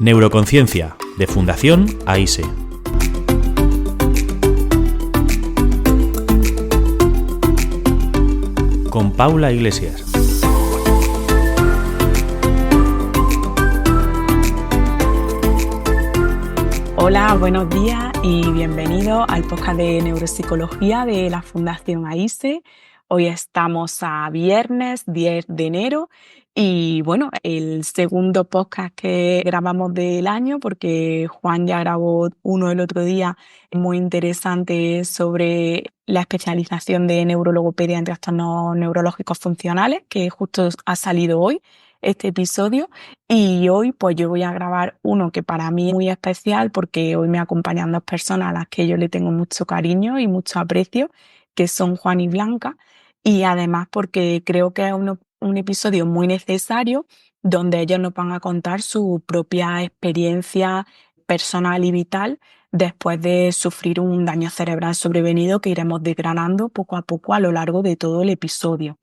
Neuroconciencia, de Fundación AISE. Con Paula Iglesias. Hola, buenos días y bienvenidos al podcast de Neuropsicología de la Fundación AISE. Hoy estamos a viernes 10 de enero y bueno, el segundo podcast que grabamos del año porque Juan ya grabó uno el otro día muy interesante sobre la especialización de neurologopedia en trastornos neurológicos funcionales, que justo ha salido hoy este episodio. Y hoy pues yo voy a grabar uno que para mí es muy especial porque hoy me acompañan dos personas a las que yo le tengo mucho cariño y mucho aprecio, que son Juan y Blanca, y además porque creo que es un episodio muy necesario donde ellos nos van a contar su propia experiencia personal y vital después de sufrir un daño cerebral sobrevenido que iremos desgranando poco a poco a lo largo de todo el episodio.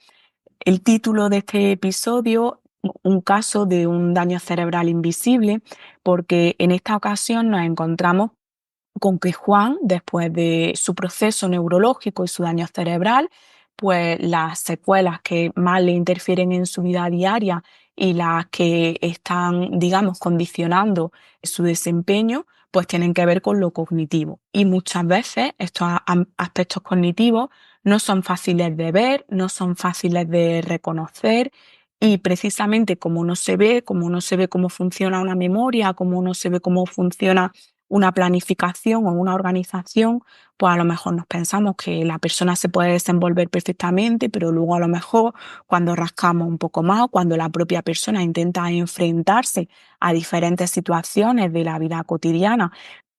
El título de este episodio, un caso de un daño cerebral invisible, porque en esta ocasión nos encontramos con que Juan, después de su proceso neurológico y su daño cerebral, pues las secuelas que más le interfieren en su vida diaria y las que están, digamos, condicionando su desempeño, pues tienen que ver con lo cognitivo. Y muchas veces estos aspectos cognitivos no son fáciles de ver, no son fáciles de reconocer y precisamente como no se ve, como no se ve cómo funciona una memoria, como no se ve cómo funciona una planificación o una organización, pues a lo mejor nos pensamos que la persona se puede desenvolver perfectamente, pero luego a lo mejor cuando rascamos un poco más, cuando la propia persona intenta enfrentarse a diferentes situaciones de la vida cotidiana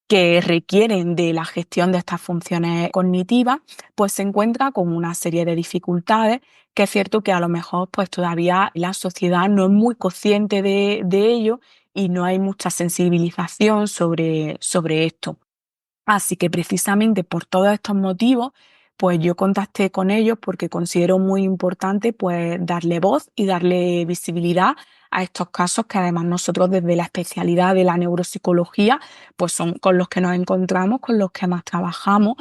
que requieren de la gestión de estas funciones cognitivas, pues se encuentra con una serie de dificultades que es cierto que a lo mejor pues todavía la sociedad no es muy consciente de ello y no hay mucha sensibilización sobre esto. Así que precisamente por todos estos motivos, pues yo contacté con ellos porque considero muy importante pues darle voz y darle visibilidad a estos casos que además nosotros desde la especialidad de la neuropsicología pues son con los que nos encontramos, con los que más trabajamos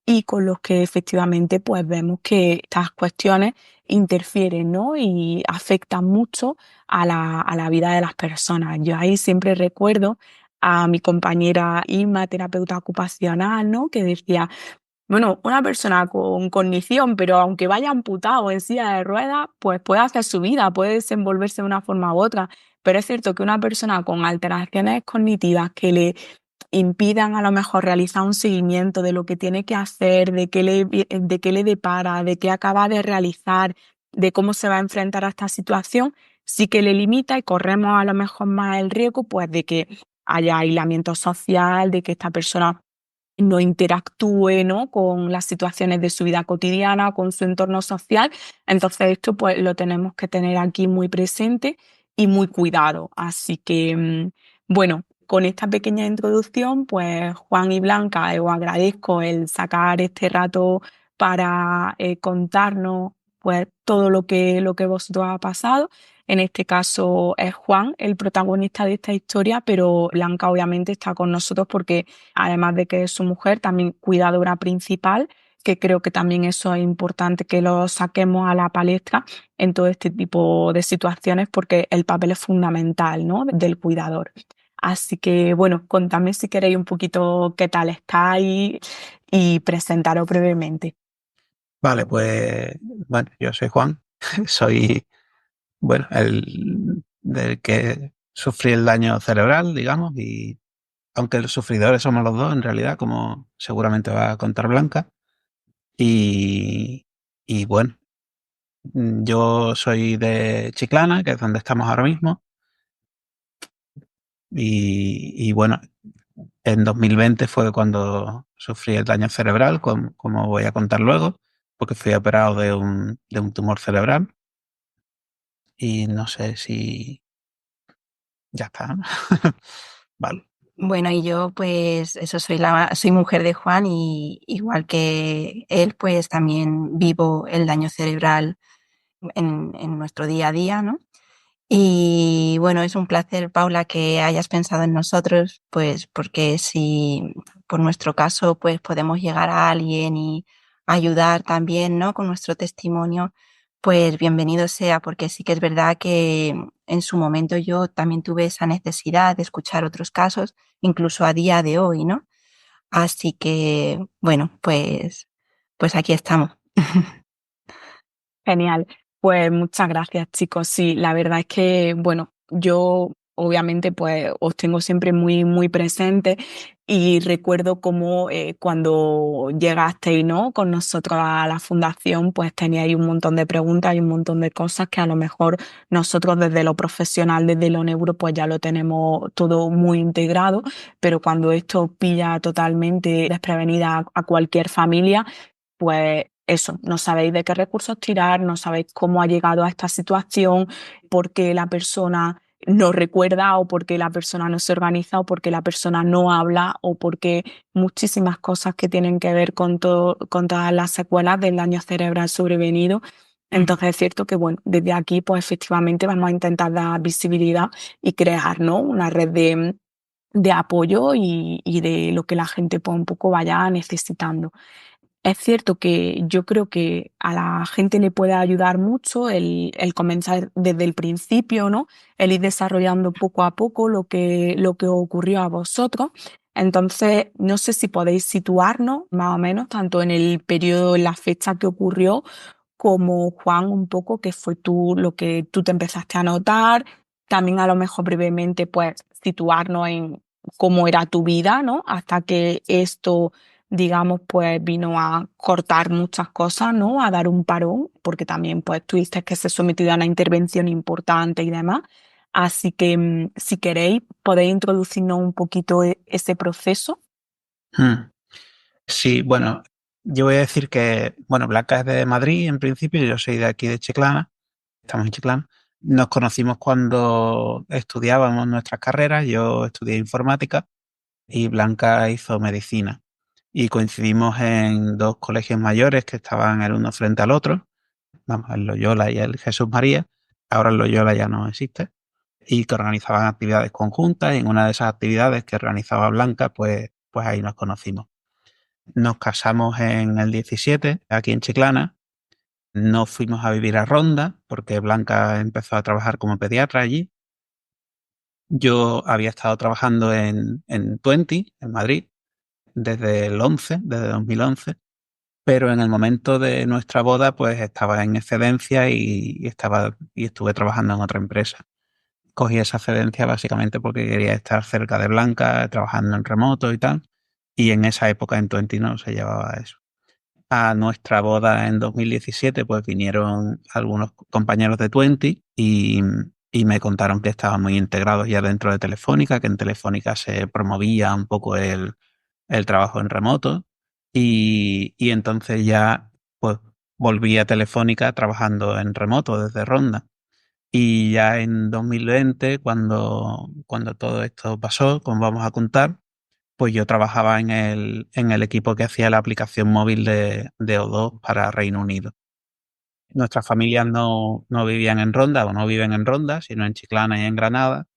y con los que efectivamente pues vemos que estas cuestiones interfieren, ¿no? Y afectan mucho a la vida de las personas. Yo ahí siempre recuerdo a mi compañera Inma, terapeuta ocupacional, ¿no? Que decía, bueno, una persona con cognición, pero aunque vaya amputado o en silla de ruedas, pues puede hacer su vida, puede desenvolverse de una forma u otra. Pero es cierto que una persona con alteraciones cognitivas que le impidan a lo mejor realizar un seguimiento de lo que tiene que hacer, de qué le depara, de qué acaba de realizar, de cómo se va a enfrentar a esta situación, sí que le limita y corremos a lo mejor más el riesgo pues de que haya aislamiento social, de que esta persona no interactúe, ¿no? Con las situaciones de su vida cotidiana, con su entorno social. Entonces esto pues lo tenemos que tener aquí muy presente y muy cuidado. Así que, bueno, con esta pequeña introducción, pues Juan y Blanca, os agradezco el sacar este rato para contarnos pues todo lo que vosotros ha pasado. En este caso es Juan el protagonista de esta historia, pero Blanca obviamente está con nosotros porque además de que es su mujer, también cuidadora principal, que creo que también eso es importante que lo saquemos a la palestra en todo este tipo de situaciones porque el papel es fundamental, ¿no? Del cuidador. Así que, bueno, contadme si queréis un poquito qué tal estáis y presentaros brevemente. Vale, pues bueno, yo soy Juan, soy, bueno, el del que sufrí el daño cerebral, digamos, y aunque los sufridores somos los dos, en realidad, como seguramente va a contar Blanca, y bueno, yo soy de Chiclana, que es donde estamos ahora mismo, y bueno, en 2020 fue cuando sufrí el daño cerebral, como voy a contar luego, porque fui operado de un tumor cerebral. Y no sé si ya está, ¿no? Vale. Bueno, y yo pues eso soy mujer de Juan y igual que él pues también vivo el daño cerebral en nuestro día a día, ¿no? Y bueno, es un placer, Paula, que hayas pensado en nosotros, pues porque si por nuestro caso pues podemos llegar a alguien y ayudar también, ¿no? Con nuestro testimonio, pues bienvenido sea, porque sí que es verdad que en su momento yo también tuve esa necesidad de escuchar otros casos, incluso a día de hoy, ¿no? Así que, bueno, pues aquí estamos. Genial. Pues muchas gracias, chicos. Sí, la verdad es que, bueno, yo obviamente pues os tengo siempre muy, muy presente y recuerdo cómo cuando llegasteis, ¿no? Con nosotros a la fundación, pues teníais un montón de preguntas y un montón de cosas que a lo mejor nosotros desde lo profesional, desde lo neuro, pues ya lo tenemos todo muy integrado, pero cuando esto pilla totalmente desprevenida a cualquier familia, pues eso, no sabéis de qué recursos tirar, no sabéis cómo ha llegado a esta situación, por qué la persona no recuerda o por qué la persona no se organiza o por qué la persona no habla o porque muchísimas cosas que tienen que ver con todas las secuelas del daño cerebral sobrevenido. Entonces es cierto que, bueno, desde aquí pues efectivamente vamos a intentar dar visibilidad y crear, ¿no? Una red de apoyo y de lo que la gente pues un poco vaya necesitando. Es cierto que yo creo que a la gente le puede ayudar mucho el comenzar desde el principio, ¿no? El ir desarrollando poco a poco lo que ocurrió a vosotros. Entonces, no sé si podéis situarnos más o menos tanto en el periodo, en la fecha que ocurrió, como Juan, un poco qué fue lo que tú te empezaste a notar. También a lo mejor brevemente, pues, situarnos en cómo era tu vida, ¿no? Hasta que esto digamos, pues vino a cortar muchas cosas, ¿no? A dar un parón, porque también pues tuviste que ser sometido a una intervención importante y demás. Así que si queréis, podéis introducirnos un poquito ese proceso. Hmm. Sí, bueno, yo voy a decir que, bueno, Blanca es de Madrid en principio, yo soy de aquí de Chiclana, estamos en Chiclana. Nos conocimos cuando estudiábamos nuestras carreras, yo estudié informática y Blanca hizo medicina. Y coincidimos en dos colegios mayores que estaban el uno frente al otro, vamos, el Loyola y el Jesús María. Ahora el Loyola ya no existe. Y que organizaban actividades conjuntas y en una de esas actividades que organizaba Blanca, pues ahí nos conocimos. Nos casamos en el 17, aquí en Chiclana. No fuimos a vivir a Ronda porque Blanca empezó a trabajar como pediatra allí. Yo había estado trabajando en Twenty, en Madrid, desde 2011, pero en el momento de nuestra boda pues estaba en excedencia y estuve trabajando en otra empresa. Cogí esa excedencia básicamente porque quería estar cerca de Blanca, trabajando en remoto y tal, y en esa época en Twenty no se llevaba eso. A nuestra boda en 2017 pues vinieron algunos compañeros de Twenty y me contaron que estaban muy integrados ya dentro de Telefónica, que en Telefónica se promovía un poco el trabajo en remoto y entonces ya pues volví a Telefónica trabajando en remoto desde Ronda. Y ya en 2020, cuando todo esto pasó, como vamos a contar, pues yo trabajaba en el equipo que hacía la aplicación móvil de O2 para Reino Unido. Nuestras familias no vivían en Ronda o no viven en Ronda, sino en Chiclana y en Granada,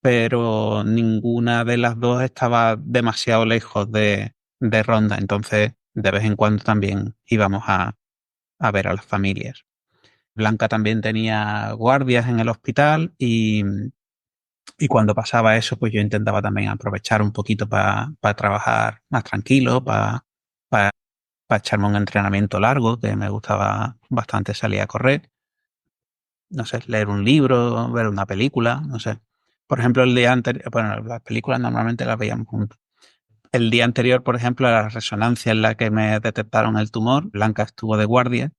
pero ninguna de las dos estaba demasiado lejos de Ronda, entonces de vez en cuando también íbamos a ver a las familias. Blanca también tenía guardias en el hospital y cuando pasaba eso, pues yo intentaba también aprovechar un poquito para trabajar más tranquilo, para echarme un entrenamiento largo, que me gustaba bastante salir a correr. No sé, leer un libro, ver una película, no sé. Por ejemplo, el día anterior, bueno, las películas normalmente las veíamos juntos. El día anterior, por ejemplo, a la resonancia en la que me detectaron el tumor, Blanca estuvo de guardia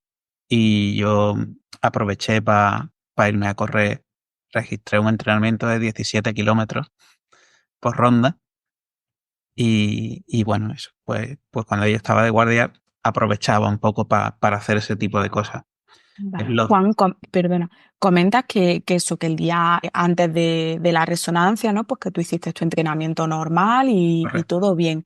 y yo aproveché para irme a correr. Registré un entrenamiento de 17 kilómetros por ronda y bueno, eso, pues cuando ella estaba de guardia aprovechaba un poco para hacer ese tipo de cosas. Vale. Los, Juan, perdona, comentas que eso, que el día antes de la resonancia, ¿no? Pues que tú hiciste tu entrenamiento normal y correcto. todo bien.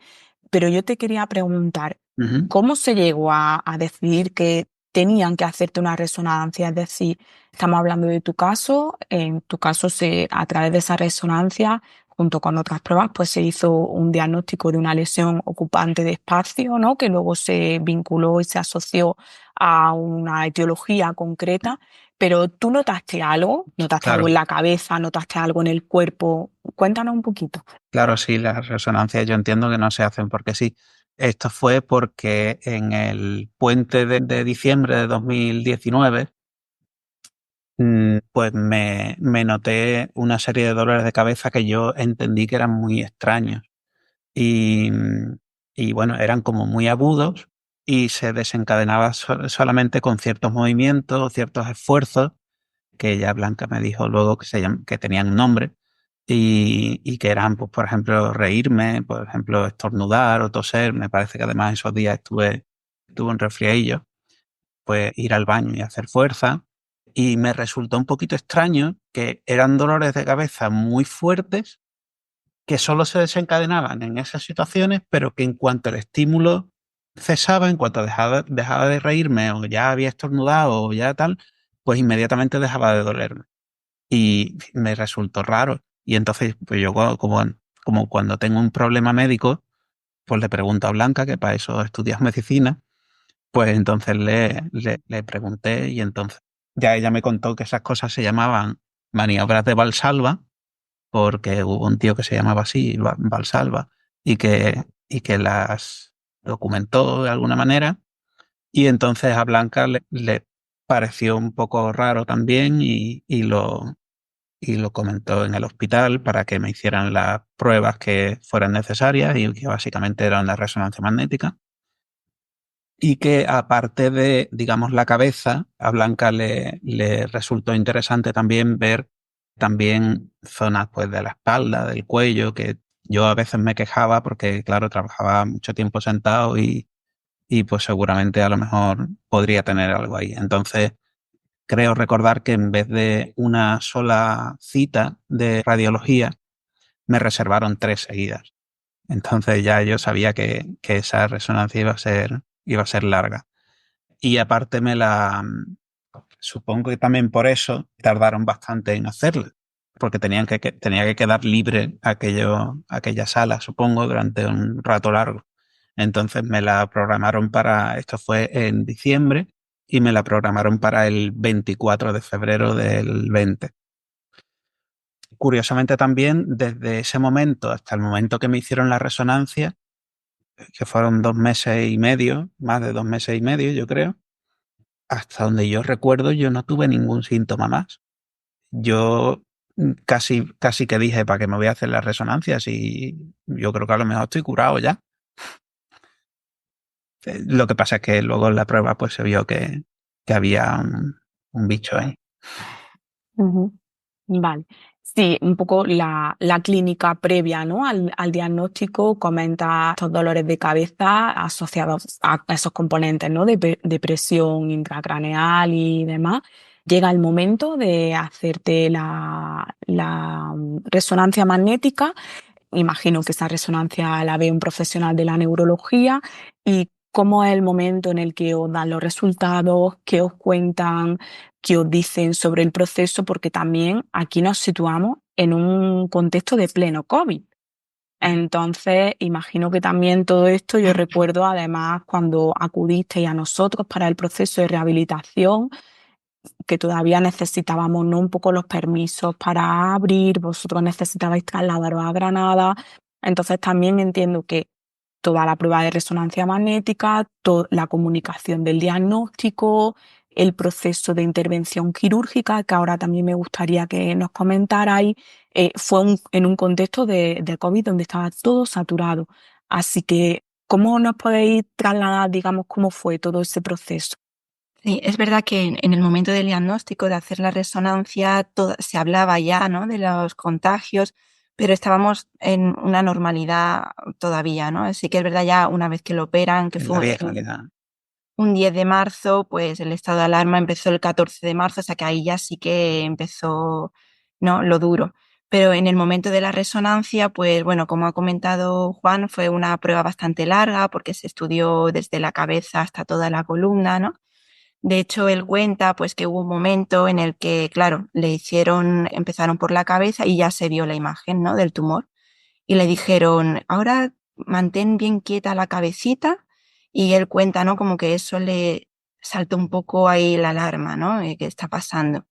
Pero yo te quería preguntar, Ujú. ¿cómo se llegó a decidir que tenían que hacerte una resonancia. Es decir, estamos hablando de tu caso, en tu caso a través de esa resonancia, junto con otras pruebas, pues se hizo un diagnóstico de una lesión ocupante de espacio, ¿no? Que luego se vinculó y se asoció a una etiología concreta. Pero ¿tú notaste algo? ¿Notaste algo Claro, en la cabeza? ¿Notaste algo en el cuerpo? Cuéntanos un poquito. claro, sí, las resonancias yo entiendo que no se hacen porque sí. Esto fue porque en el puente de diciembre de 2019, pues me noté una serie de dolores de cabeza que yo entendí que eran muy extraños. Y, y bueno, eran como muy agudos y se desencadenaba solamente con ciertos movimientos, ciertos esfuerzos, que ya Blanca me dijo luego que tenían un nombre y que eran, pues, por ejemplo, reírme, por ejemplo, estornudar o toser. Me parece que además esos días tuve un resfriadillo, pues ir al baño y hacer fuerza. Y me resultó un poquito extraño que eran dolores de cabeza muy fuertes que solo se desencadenaban en esas situaciones, pero que en cuanto el estímulo cesaba, en cuanto dejaba de reírme o ya había estornudado o ya tal, pues inmediatamente dejaba de dolerme. Y me resultó raro. Y entonces, pues yo como cuando tengo un problema médico, pues le pregunto a Blanca, que para eso estudias medicina, pues entonces le pregunté y entonces ya ella me contó que esas cosas se llamaban maniobras de Valsalva, porque hubo un tío que se llamaba así, Valsalva, y que las documentó de alguna manera. Y entonces a Blanca le pareció un poco raro también y lo comentó en el hospital para que me hicieran las pruebas que fueran necesarias y que básicamente eran la resonancia magnética. Y que aparte de, digamos, la cabeza, a Blanca le resultó interesante también ver también zonas pues de la espalda, del cuello, que yo a veces me quejaba porque, claro, trabajaba mucho tiempo sentado y pues seguramente a lo mejor podría tener algo ahí. Entonces, creo recordar que en vez de una sola cita de radiología, me reservaron 3 seguidas. Entonces ya yo sabía que esa resonancia iba a ser larga. Y aparte supongo que también por eso tardaron bastante en hacerla, porque tenía que quedar libre aquella sala, supongo, durante un rato largo. Entonces me la programaron esto fue en diciembre, y me la programaron para el 24 de febrero del 20. Curiosamente también, desde ese momento hasta el momento que me hicieron la resonancia, que fueron 2 meses y medio, más de 2 meses y medio, yo creo, hasta donde yo recuerdo, yo no tuve ningún síntoma más. Yo casi que dije, ¿para qué me voy a hacer las resonancias? Y yo creo que a lo mejor estoy curado ya. Lo que pasa es que luego en la prueba pues se vio que había un bicho ahí. Ujú. Vale. Sí, un poco la clínica previa, ¿no? al diagnóstico comenta estos dolores de cabeza asociados a esos componentes, ¿no? De presión intracraneal y demás. Llega el momento de hacerte la resonancia magnética. Imagino que esa resonancia la ve un profesional de la neurología. ¿Y cómo es el momento en el que os dan los resultados, qué os cuentan, qué os dicen sobre el proceso? Porque también aquí nos situamos en un contexto de pleno COVID. Entonces, imagino que también todo esto, yo recuerdo además cuando acudisteis a nosotros para el proceso de rehabilitación, que todavía necesitábamos, ¿no? Un poco los permisos para abrir, vosotros necesitabais trasladaros a Granada. Entonces también entiendo que toda la prueba de resonancia magnética, la comunicación del diagnóstico, el proceso de intervención quirúrgica, que ahora también me gustaría que nos comentarais, fue en un contexto de COVID donde estaba todo saturado. Así que, ¿cómo nos podéis trasladar, digamos, cómo fue todo ese proceso? Sí, es verdad que en el momento del diagnóstico, de hacer la resonancia, se hablaba ya, ¿no?, de los contagios, pero estábamos en una normalidad todavía, ¿no? Sí que es verdad, ya una vez que lo operan, que En la fue vieja realidad. un 10 de marzo, pues el estado de alarma empezó el 14 de marzo, o sea que ahí ya sí que empezó, ¿no?, lo duro. Pero en el momento de la resonancia, pues bueno, como ha comentado Juan, fue una prueba bastante larga porque se estudió desde la cabeza hasta toda la columna, ¿no? De hecho, él cuenta pues que hubo un momento en el que, claro, empezaron por la cabeza y ya se vio la imagen, ¿no?, del tumor. Y le dijeron, ahora mantén bien quieta la cabecita. Y él cuenta, ¿no?, como que eso le saltó un poco ahí la alarma, ¿no?, ¿qué está pasando?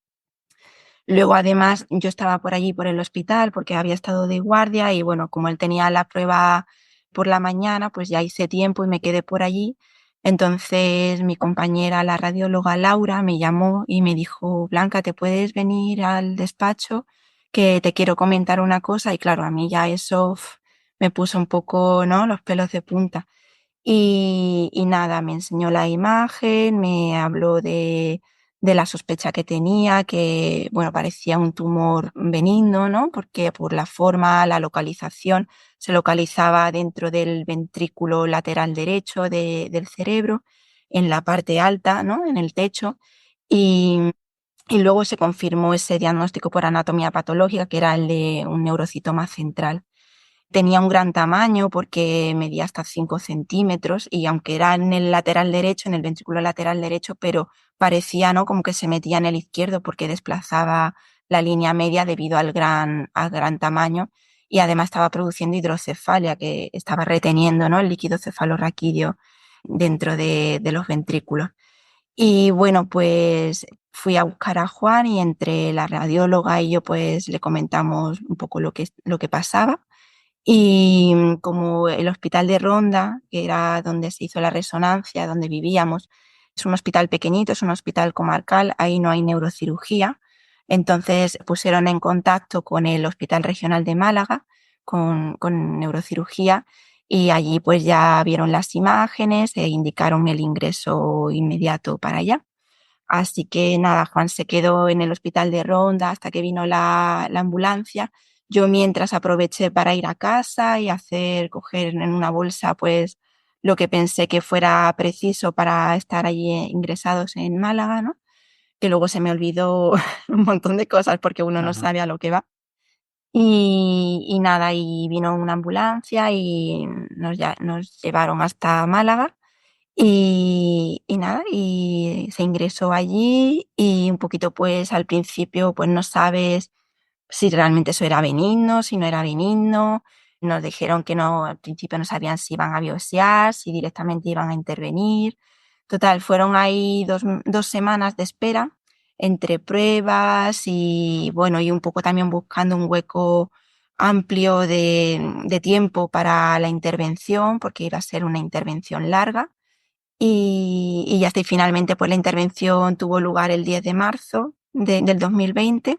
Luego, además, yo estaba por allí, por el hospital, porque había estado de guardia y, bueno, como él tenía la prueba por la mañana, pues ya hice tiempo y me quedé por allí. Entonces, mi compañera, la radióloga Laura, me llamó y me dijo, Blanca, ¿te puedes venir al despacho? Que te quiero comentar una cosa. Y claro, a mí ya eso me puso un poco, ¿no?, los pelos de punta. Y nada, me enseñó la imagen, me habló de la sospecha que tenía, que, bueno, parecía un tumor benigno, ¿no?, porque por la forma, la localización, se localizaba dentro del ventrículo lateral derecho del cerebro, en la parte alta, ¿no?, en el techo. Y, y luego se confirmó ese diagnóstico por anatomía patológica, que era el de un neurocitoma central. Tenía un gran tamaño porque medía hasta 5 centímetros y aunque era en el lateral derecho, en el ventrículo lateral derecho, pero parecía, ¿no?, como que se metía en el izquierdo porque desplazaba la línea media debido al gran tamaño, y además estaba produciendo hidrocefalia, que estaba reteniendo, ¿no?, el líquido cefalorraquídeo dentro de los ventrículos. Y bueno, pues fui a buscar a Juan y entre la radióloga y yo pues le comentamos un poco lo que pasaba. Y como el hospital de Ronda, que era donde se hizo la resonancia, donde vivíamos, es un hospital pequeñito, es un hospital comarcal, ahí no hay neurocirugía. Entonces pusieron en contacto con el Hospital Regional de Málaga, con neurocirugía, y allí pues ya vieron las imágenes e indicaron el ingreso inmediato para allá. Así que nada, Juan se quedó en el hospital de Ronda hasta que vino la ambulancia. Yo mientras aproveché para ir a casa y coger en una bolsa pues lo que pensé que fuera preciso para estar allí ingresados en Málaga, ¿no? Que luego se me olvidó un montón de cosas porque uno no Ajá. sabe a lo que va. Y nada, y vino una ambulancia y nos llevaron hasta Málaga. Y nada, y se ingresó allí y un poquito pues al principio pues no sabes si realmente eso era benigno, si no era benigno. Nos dijeron que no, al principio no sabían si iban a biopsiar, si directamente iban a intervenir. Total, fueron ahí 2 semanas de espera entre pruebas y bueno, y un poco también buscando un hueco amplio de tiempo para la intervención, porque iba a ser una intervención larga. Y ya está, y finalmente pues la intervención tuvo lugar el 10 de marzo del 2020.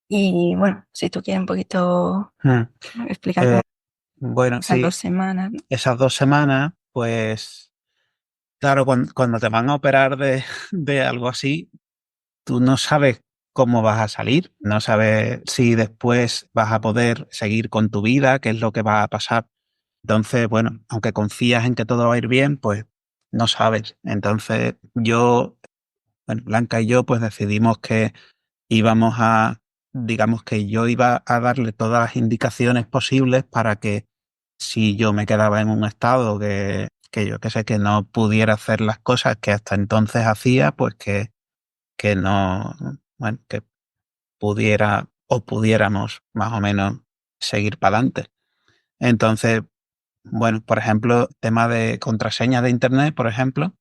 Y bueno, si tú quieres un poquito Mm. explicar cómo Bueno, esas sí, 2 semanas, ¿no? esas 2 semanas, pues claro, cuando te van a operar de algo así, tú no sabes cómo vas a salir, no sabes si después vas a poder seguir con tu vida, qué es lo que va a pasar. Entonces, bueno, aunque confías en que todo va a ir bien, pues no sabes. Entonces, Blanca y yo, pues decidimos que íbamos digamos que yo iba a darle todas las indicaciones posibles para que si yo me quedaba en un estado que yo que sé, que no pudiera hacer las cosas que hasta entonces hacía, pues que no, bueno, que pudiéramos más o menos seguir para adelante. Entonces, bueno, por ejemplo, tema de contraseñas de internet, por ejemplo,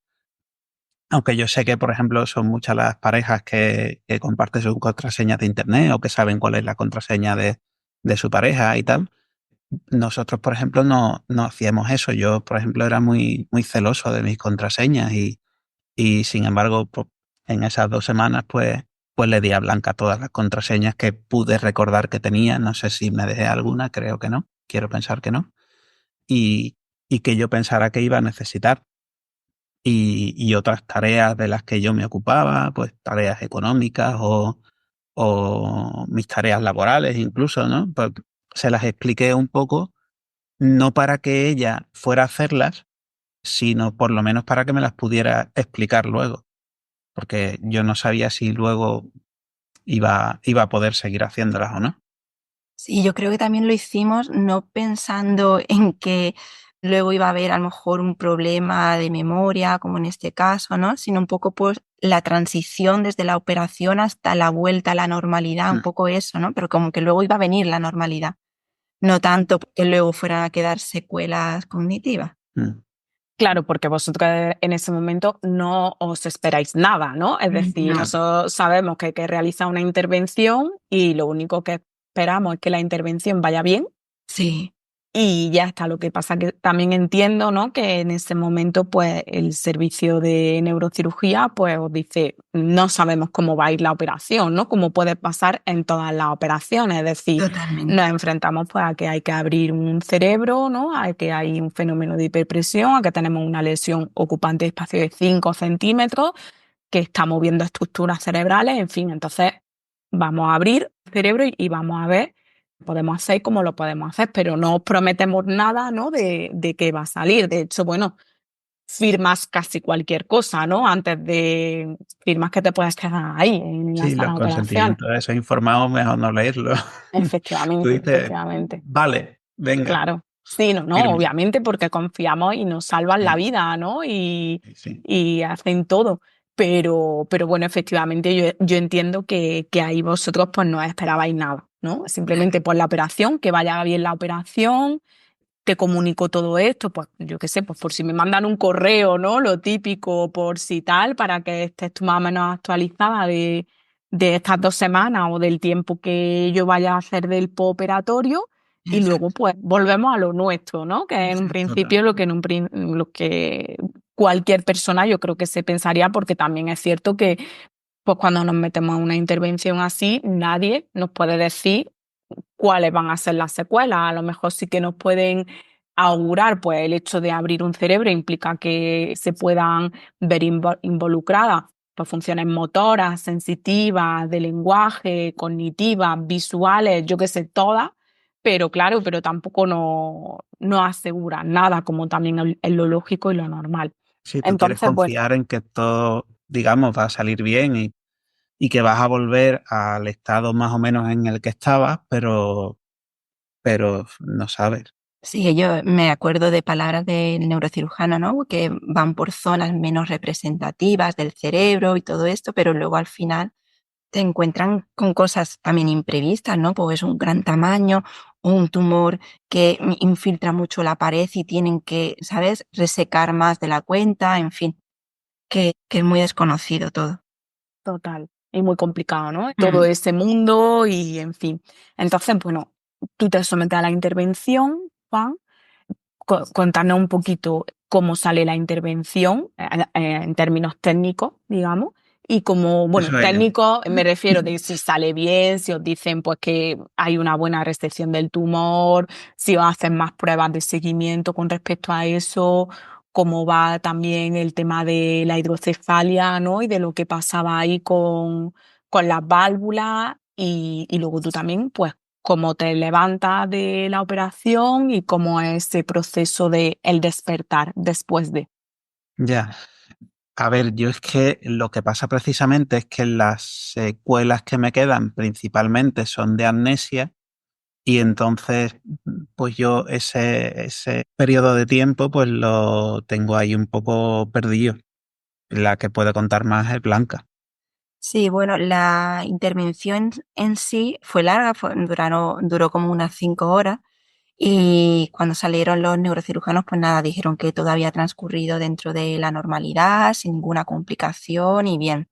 aunque yo sé que, por ejemplo, son muchas las parejas que comparten sus contraseñas de internet o que saben cuál es la contraseña de su pareja y tal. Nosotros, por ejemplo, no hacíamos eso. Yo, por ejemplo, era muy celoso de mis contraseñas y sin embargo, en esas 2 semanas, pues le di a Blanca todas las contraseñas que pude recordar que tenía. No sé si me dejé alguna, creo que no. Quiero pensar que no. Y, y que yo pensara que iba a necesitar. Y otras tareas de las que yo me ocupaba, pues tareas económicas o mis tareas laborales incluso, ¿no? Pues se las expliqué un poco, no para que ella fuera a hacerlas, sino por lo menos para que me las pudiera explicar luego, porque yo no sabía si luego iba a poder seguir haciéndolas o no. Sí, yo creo que también lo hicimos no pensando en que luego iba a haber a lo mejor un problema de memoria, como en este caso, ¿no? Sino un poco pues la transición desde la operación hasta la vuelta a la normalidad, un poco eso, ¿no? Pero como que luego iba a venir la normalidad, no tanto que luego fueran a quedar secuelas cognitivas. Claro, porque vosotros en ese momento no os esperáis nada, ¿no? Es decir, No. nosotros sabemos que hay que realizar una intervención y lo único que esperamos es que la intervención vaya bien. Sí. Y ya está. Lo que pasa que también entiendo, ¿no?, que en ese momento, pues, el servicio de neurocirugía, pues, os dice, no sabemos cómo va a ir la operación, ¿no? Como puede pasar en todas las operaciones. Es decir, Totalmente. nos enfrentamos, pues, a que hay que abrir un cerebro, ¿no? A que hay un fenómeno de hiperpresión, a que tenemos una lesión ocupante de espacio de 5 centímetros, que está moviendo estructuras cerebrales, en fin. Entonces, vamos a abrir el cerebro y vamos a ver podemos hacer como lo podemos hacer, pero no os prometemos nada, ¿no?, de que va a salir. De hecho, bueno, firmas casi cualquier cosa, ¿no? Antes de firmas que te puedes quedar ahí en la Sí, sala los de operaciones. consentimientos esos informados, mejor no leerlos. Tú Efectivamente, dices, efectivamente. vale, venga, Claro. Sí, no, firme. obviamente porque confiamos y nos salvan la Sí, vida, ¿no? sí. Y hacen todo. Pero bueno, efectivamente yo entiendo que ahí vosotros pues no esperabais nada, ¿no? Simplemente por la operación, que vaya bien la operación, te comunico todo esto, pues yo qué sé, pues por si me mandan un correo, ¿no? Lo típico, por si tal, para que estés tú más o menos actualizada de estas 2 semanas o del tiempo que yo vaya a hacer del postoperatorio. Y luego, Exacto, pues, volvemos a lo nuestro, ¿no? Que en un exacto. principio lo que cualquier persona yo creo que se pensaría, porque también es cierto que, pues, cuando nos metemos en una intervención así, nadie nos puede decir cuáles van a ser las secuelas. A lo mejor sí que nos pueden augurar, pues el hecho de abrir un cerebro implica que se puedan ver involucradas pues, funciones motoras, sensitivas, de lenguaje, cognitivas, visuales, yo qué sé, todas, pero claro, pero tampoco no asegura nada, como también es lo lógico y lo normal. Si tú quieres Entonces, bueno, confiar en que todo, digamos, va a salir bien y que vas a volver al estado más o menos en el que estabas, pero no sabes. Sí, yo me acuerdo de palabras del neurocirujano, ¿no? Que van por zonas menos representativas del cerebro y todo esto, pero luego al final te encuentran con cosas también imprevistas, ¿no? Pues un gran tamaño o un tumor que infiltra mucho la pared y tienen que, ¿sabes?, resecar más de la cuenta, en fin, que es muy desconocido todo. total. Y muy complicado, ¿no? Todo Mm. ese mundo y en fin. Entonces, bueno, tú te sometes a la intervención, Juan, contarnos un poquito cómo sale la intervención en términos técnicos, digamos, y como, bueno, Eso es. técnico me refiero de si sale bien, si os dicen pues que hay una buena recepción del tumor, si os hacen más pruebas de seguimiento con respecto a eso, cómo va también el tema de la hidrocefalia, ¿no? Y de lo que pasaba ahí con las válvulas y luego tú también, pues, cómo te levantas de la operación y cómo es ese proceso de el despertar después de. Ya. A ver, yo es que lo que pasa precisamente es que las secuelas que me quedan principalmente son de amnesia y entonces pues yo ese periodo de tiempo pues lo tengo ahí un poco perdido. La que puede contar más es Blanca. Sí, bueno, la intervención en sí fue larga, duró como unas 5 horas y cuando salieron los neurocirujanos, pues nada, dijeron que todo había transcurrido dentro de la normalidad, sin ninguna complicación y bien.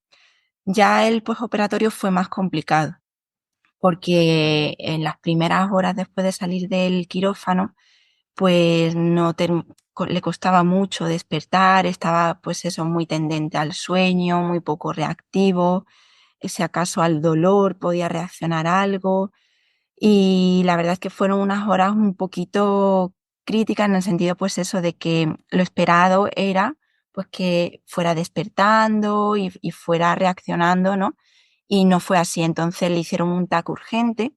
Ya el postoperatorio fue más complicado porque en las primeras horas después de salir del quirófano, pues no le costaba mucho despertar, estaba pues eso muy tendente al sueño, muy poco reactivo, si acaso al dolor podía reaccionar algo y la verdad es que fueron unas horas un poquito críticas en el sentido pues eso de que lo esperado era pues que fuera despertando y fuera reaccionando, ¿no? Y no fue así, entonces le hicieron un TAC urgente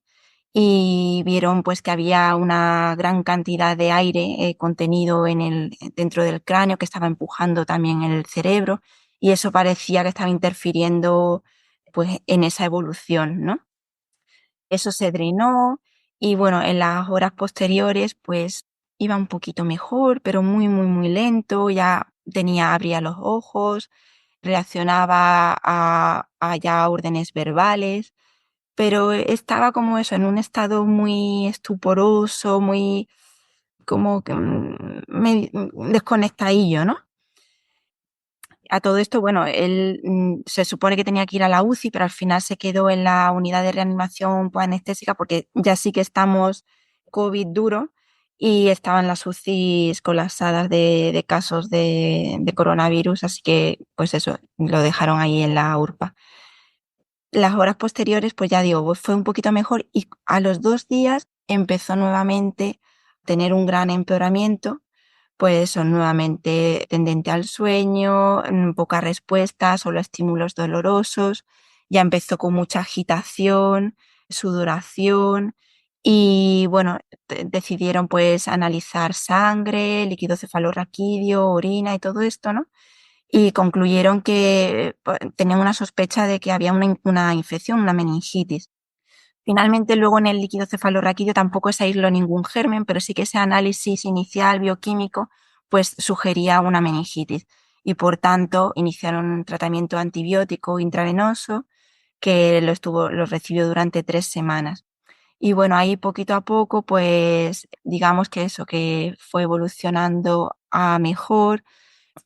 y vieron pues que había una gran cantidad de aire contenido dentro del cráneo que estaba empujando también el cerebro y eso parecía que estaba interfiriendo pues en esa evolución, ¿no? Eso se drenó y bueno, en las horas posteriores pues iba un poquito mejor, pero muy, muy, muy lento, abría los ojos, reaccionaba a ya órdenes verbales, pero estaba como eso, en un estado muy estuporoso, muy como que desconectadillo, ¿no? A todo esto, bueno, él se supone que tenía que ir a la UCI, pero al final se quedó en la unidad de reanimación anestésica porque ya sí que estamos COVID duro y estaban las UCIs colapsadas de casos de coronavirus, así que pues eso, lo dejaron ahí en la URPA. Las horas posteriores, pues ya digo, pues fue un poquito mejor y a los 2 días empezó nuevamente a tener un gran empeoramiento, pues eso, nuevamente tendente al sueño, poca respuesta, solo estímulos dolorosos, ya empezó con mucha agitación, sudoración y bueno, decidieron pues analizar sangre, líquido cefalorraquídeo, orina y todo esto, ¿no? Y concluyeron que tenían una sospecha de que había una infección, una meningitis. Finalmente, luego en el líquido cefalorraquídeo tampoco se aisló ningún germen, pero sí que ese análisis inicial bioquímico pues sugería una meningitis y por tanto iniciaron un tratamiento antibiótico intravenoso que lo recibió durante 3 semanas. Y bueno, ahí poquito a poco, pues digamos que eso, que fue evolucionando a mejor,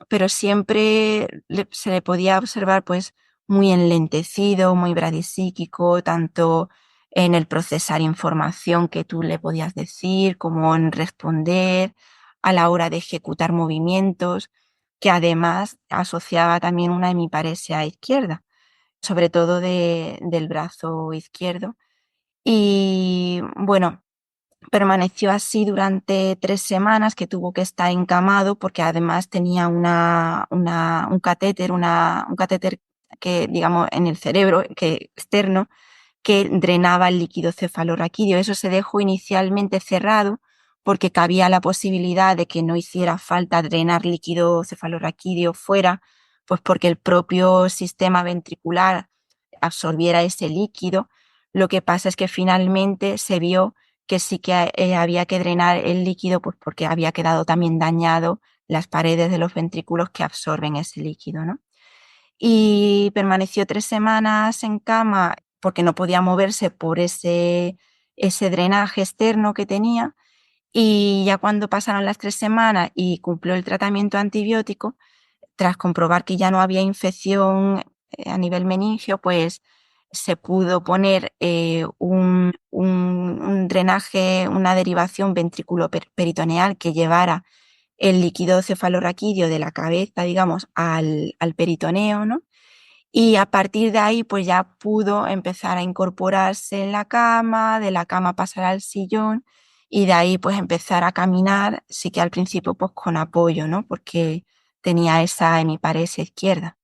pero siempre se le podía observar pues muy enlentecido, muy bradisíquico, tanto en el procesar información que tú le podías decir, como en responder, a la hora de ejecutar movimientos, que además asociaba también una hemiparesia izquierda, sobre todo del brazo izquierdo. Y bueno, permaneció así durante 3 semanas, que tuvo que estar encamado porque además tenía un catéter que, digamos, en el cerebro, que externo, que drenaba el líquido cefalorraquídeo. Eso se dejó inicialmente cerrado porque cabía la posibilidad de que no hiciera falta drenar líquido cefalorraquídeo fuera, pues porque el propio sistema ventricular absorbiera ese líquido. Lo que pasa es que finalmente se vio que sí que había que drenar el líquido, pues porque había quedado también dañado las paredes de los ventrículos que absorben ese líquido, ¿no? Y permaneció 3 semanas en cama porque no podía moverse por ese drenaje externo que tenía. Y ya cuando pasaron las 3 semanas y cumplió el tratamiento antibiótico, tras comprobar que ya no había infección a nivel meningio, pues se pudo poner un drenaje, una derivación ventrículo-peritoneal que llevara el líquido cefalorraquídeo de la cabeza, digamos, al peritoneo, ¿no? Y a partir de ahí, pues ya pudo empezar a incorporarse en la cama, de la cama pasar al sillón y de ahí pues empezar a caminar, sí que al principio pues con apoyo, ¿no? Porque tenía esa hemiparesia izquierda.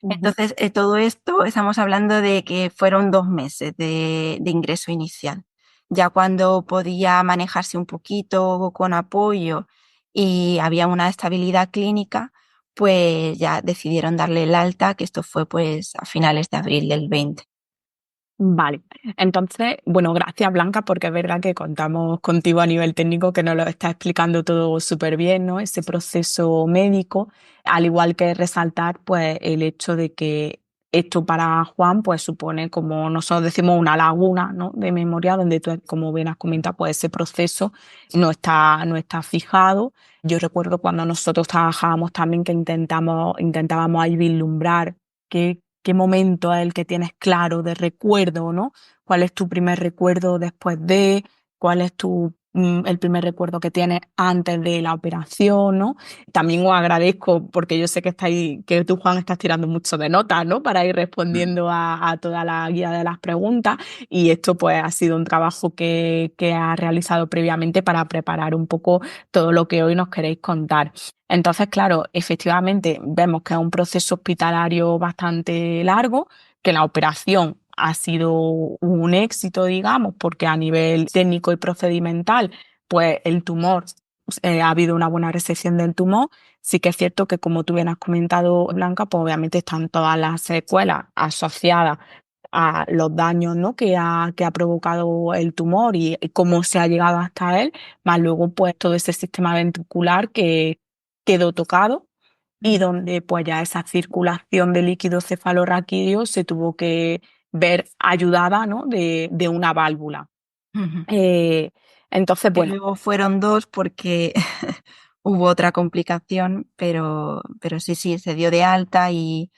Entonces, todo esto estamos hablando de que fueron 2 meses de ingreso inicial. Ya cuando podía manejarse un poquito con apoyo y había una estabilidad clínica, pues ya decidieron darle el alta, que esto fue pues a finales de abril del 20. Vale, entonces, bueno, gracias Blanca, porque es verdad que contamos contigo a nivel técnico, que nos lo está explicando todo súper bien, ¿no? Ese proceso médico, al igual que resaltar, pues, el hecho de que esto para Juan, pues, supone, como nosotros decimos, una laguna, ¿no? De memoria, donde tú, como bien has comentado, pues, ese proceso no está fijado. Yo recuerdo cuando nosotros trabajábamos también que intentábamos ahí vislumbrar qué momento es el que tienes claro de recuerdo, ¿no? ¿Cuál es tu primer recuerdo después de? ¿Cuál es el primer recuerdo que tienes antes de la operación, ¿no? También os agradezco porque yo sé que tú, Juan, estás tirando mucho de notas, ¿no? Para ir respondiendo a toda la guía de las preguntas y esto pues ha sido un trabajo que has realizado previamente para preparar un poco todo lo que hoy nos queréis contar. Entonces, claro, efectivamente vemos que es un proceso hospitalario bastante largo, que la operación ha sido un éxito, digamos, porque a nivel técnico y procedimental, pues el tumor, ha habido una buena resección del tumor. Sí que es cierto que, como tú bien has comentado, Blanca, pues obviamente están todas las secuelas asociadas a los daños, ¿no? que ha provocado el tumor y cómo se ha llegado hasta él, más luego pues todo ese sistema ventricular que quedó tocado y donde pues ya esa circulación de líquido cefalorraquídeo se tuvo que ver ayudada, ¿no? de una válvula. Ujú. Eh, entonces, Que bueno, luego fueron 2 porque hubo otra complicación, pero sí, se dio de alta y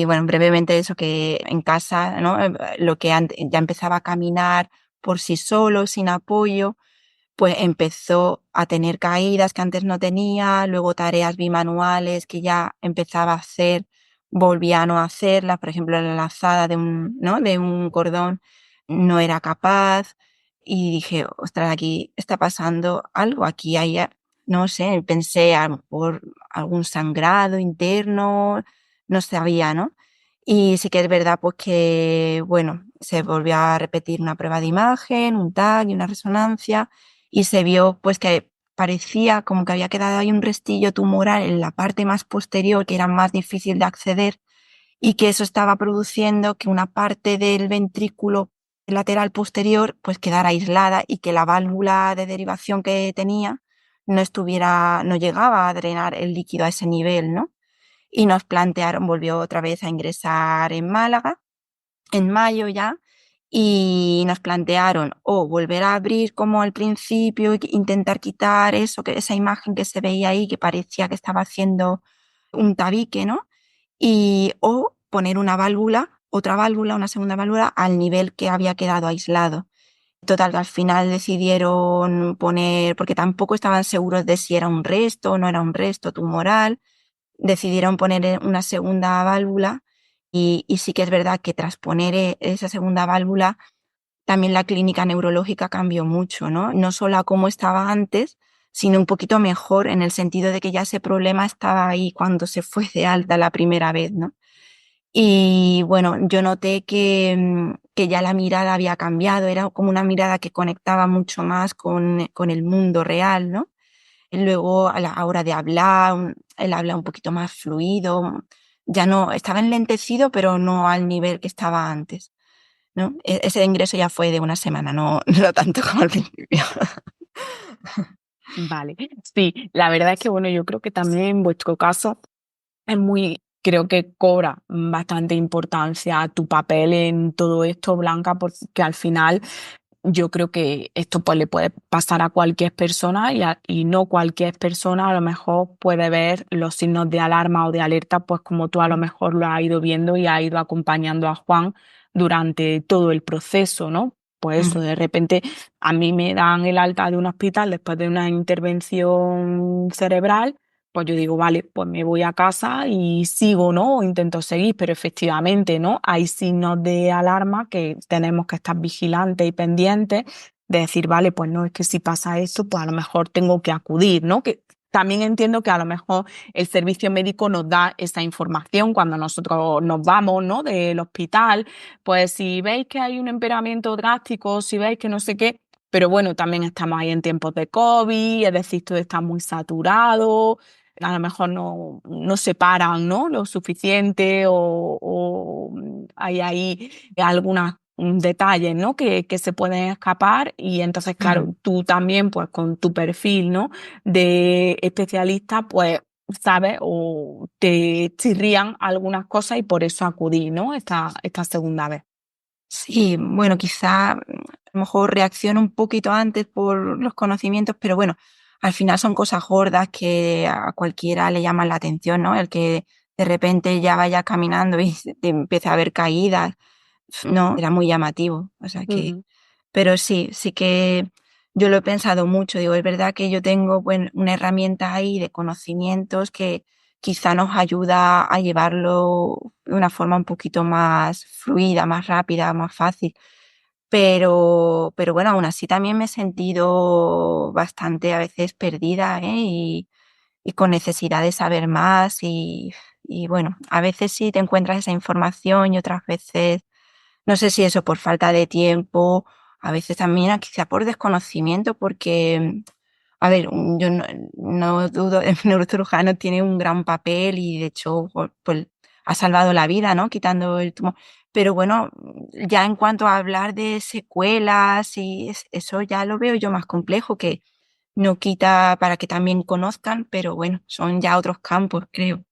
bueno, brevemente eso que en casa, ¿no? Lo que ya empezaba a caminar por sí solo, sin apoyo, pues empezó a tener caídas que antes no tenía, luego tareas bimanuales que ya empezaba a hacer, volvía a no hacerlas, por ejemplo, la lazada ¿no? de un cordón no era capaz y dije, ostras, aquí está pasando algo, aquí hay, no sé, pensé a lo mejor algún sangrado interno, no sabía, ¿no? Y sí que es verdad pues que, bueno, se volvió a repetir una prueba de imagen, un TAC y una resonancia y se vio pues que parecía como que había quedado ahí un restillo tumoral en la parte más posterior que era más difícil de acceder y que eso estaba produciendo que una parte del ventrículo lateral posterior pues quedara aislada y que la válvula de derivación que tenía no llegaba a drenar el líquido a ese nivel, ¿no? Y nos plantearon, volvió otra vez a ingresar en Málaga en mayo ya, y nos plantearon o volver a abrir como al principio e intentar quitar eso, que esa imagen que se veía ahí, que parecía que estaba haciendo un tabique, ¿no? O poner una válvula, otra válvula, una segunda válvula, al nivel que había quedado aislado. Total, que al final decidieron poner, porque tampoco estaban seguros de si era un resto o no era un resto tumoral, decidieron poner una segunda válvula y sí que es verdad que tras poner esa segunda válvula, también la clínica neurológica cambió mucho, ¿no? No solo a cómo estaba antes, sino un poquito mejor en el sentido de que ya ese problema estaba ahí cuando se fue de alta la primera vez, ¿no? Y bueno, yo noté que ya la mirada había cambiado, era como una mirada que conectaba mucho más con el mundo real, ¿no? Luego a la hora de hablar, él habla un poquito más fluido, ya no, estaba enlentecido, pero no al nivel que estaba antes, ¿no? Ese ingreso ya fue de una semana, no, no tanto como al principio. vale. Sí, la verdad es que, bueno, yo creo que también en vuestro caso creo que cobra bastante importancia tu papel en todo esto, Blanca, porque al final yo creo que esto pues le puede pasar a cualquier persona y no cualquier persona a lo mejor puede ver los signos de alarma o de alerta, pues como tú a lo mejor lo has ido viendo y has ido acompañando a Juan durante todo el proceso, ¿no? Pues eso, Ujú. de repente a mí me dan el alta de un hospital después de una intervención cerebral, pues yo digo, vale, pues me voy a casa y sigo, ¿no? O intento seguir, pero efectivamente, ¿no? Hay signos de alarma que tenemos que estar vigilantes y pendientes de decir, vale, pues no, es que si pasa esto, pues a lo mejor tengo que acudir, ¿no? Que también entiendo que a lo mejor el servicio médico nos da esa información cuando nosotros nos vamos, ¿no? Del hospital, pues si veis que hay un empeoramiento drástico, si veis que no sé qué, pero bueno, también estamos ahí en tiempos de COVID, es decir, todo está muy saturado, a lo mejor no se paran, ¿no? Lo suficiente o hay ahí algunos detalles, ¿no? que se pueden escapar y entonces, Ujú. claro, tú también, pues con tu perfil, ¿no? De especialista, pues sabes o te chirrían algunas cosas y por eso acudí, ¿no? Esta segunda vez. Sí, bueno, quizá a lo mejor reacciono un poquito antes por los conocimientos, pero bueno, al final son cosas gordas que a cualquiera le llaman la atención, ¿no? El que de repente ya vaya caminando y te empiece a ver caídas, no, era muy llamativo. O sea que, Ujú. pero sí, sí que yo lo he pensado mucho. Digo, es verdad que yo tengo una herramienta ahí de conocimientos que quizá nos ayuda a llevarlo de una forma un poquito más fluida, más rápida, más fácil. Pero bueno, aún así también me he sentido bastante a veces perdida, ¿eh? Y con necesidad de saber más y bueno, a veces sí te encuentras esa información y otras veces no sé si eso por falta de tiempo, a veces también quizá por desconocimiento, porque, a ver, yo no dudo, el neurocirujano tiene un gran papel y de hecho, pues ha salvado la vida, ¿no? Quitando el tumor. Pero bueno, ya en cuanto a hablar de secuelas y eso ya lo veo yo más complejo, que no quita para que también conozcan, pero bueno, son ya otros campos, creo.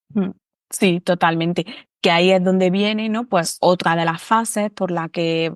Mm, Sí, totalmente. Que ahí es donde viene, ¿no? Pues otra de las fases por las que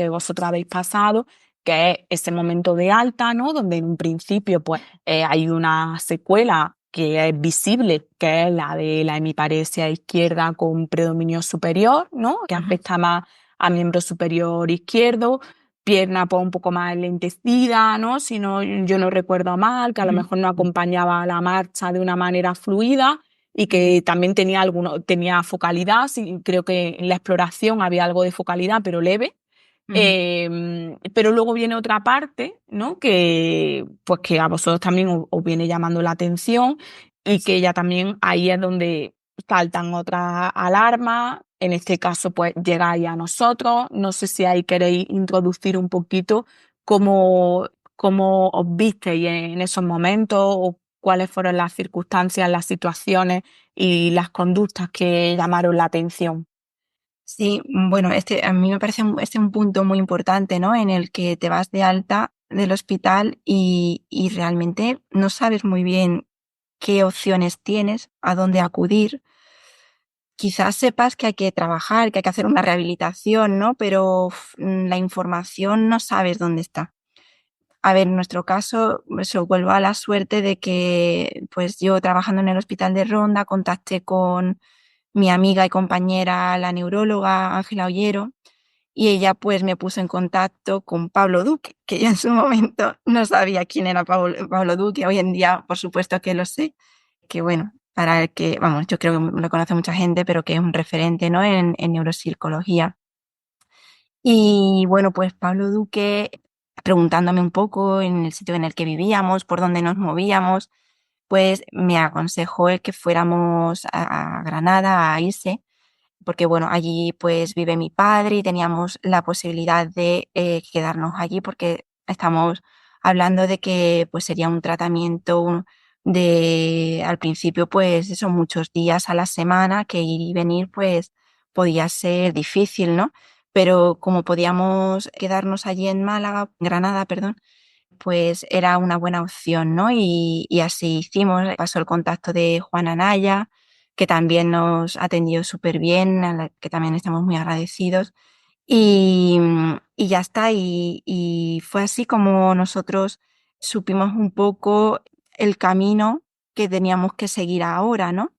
vosotros habéis pasado, que es ese momento de alta, ¿no? Donde en un principio, pues, hay una secuela que es visible, que es la de la hemiparesia izquierda con predominio superior, ¿no? Que Ujú. afecta más a miembro superior izquierdo, pierna pues un poco más enlentecida, ¿no? Si no, yo no recuerdo mal, que a lo mejor no acompañaba la marcha de una manera fluida y que también tenía focalidad, sí, creo que en la exploración había algo de focalidad, pero leve. Ujú. Pero luego viene otra parte, ¿no? Que, pues que a vosotros también os viene llamando la atención y que ya también ahí es donde saltan otras alarmas. En este caso, pues llegáis a nosotros. No sé si ahí queréis introducir un poquito cómo os visteis en esos momentos o cuáles fueron las circunstancias, las situaciones y las conductas que llamaron la atención. Sí, bueno, a mí me parece un punto muy importante, ¿no? En el que te vas de alta del hospital y realmente no sabes muy bien qué opciones tienes, a dónde acudir. Quizás sepas que hay que trabajar, que hay que hacer una rehabilitación, ¿no? Pero la información no sabes dónde está. A ver, en nuestro caso, eso, vuelvo a la suerte de que, pues yo trabajando en el hospital de Ronda, contacté con mi amiga y compañera, la neuróloga Ángela Ollero, y ella pues me puso en contacto con Pablo Duque, que yo en su momento no sabía quién era Pablo Duque, hoy en día por supuesto que lo sé, que bueno, para el que, vamos, yo creo que lo conoce mucha gente, pero que es un referente, ¿no? En neuropsicología. Y bueno, pues Pablo Duque, preguntándome un poco en el sitio en el que vivíamos, por dónde nos movíamos, pues me aconsejó el que fuéramos a Granada, a ISE, porque bueno, allí pues vive mi padre y teníamos la posibilidad de quedarnos allí porque estamos hablando de que pues sería un tratamiento de al principio pues eso, muchos días a la semana, que ir y venir pues podía ser difícil, ¿no? Pero como podíamos quedarnos allí en Málaga, Granada, perdón, pues era una buena opción, ¿no? Y así hicimos, pasó el contacto de Juana Naya, que también nos atendió súper bien, a la que también estamos muy agradecidos. Y ya está, y fue así como nosotros supimos un poco el camino que teníamos que seguir ahora, ¿no?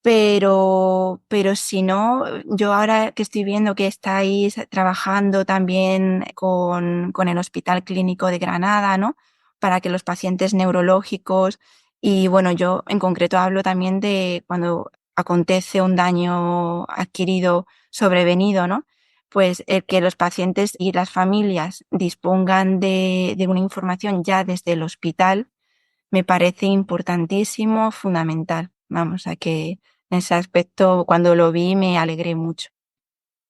Pero si no, yo ahora que estoy viendo que estáis trabajando también con el Hospital Clínico de Granada, ¿no? Para que los pacientes neurológicos, y bueno, yo en concreto hablo también de cuando acontece un daño adquirido sobrevenido, ¿no? Pues el que los pacientes y las familias dispongan de una información ya desde el hospital me parece importantísimo, fundamental. Vamos, a que en ese aspecto, cuando lo vi, me alegré mucho.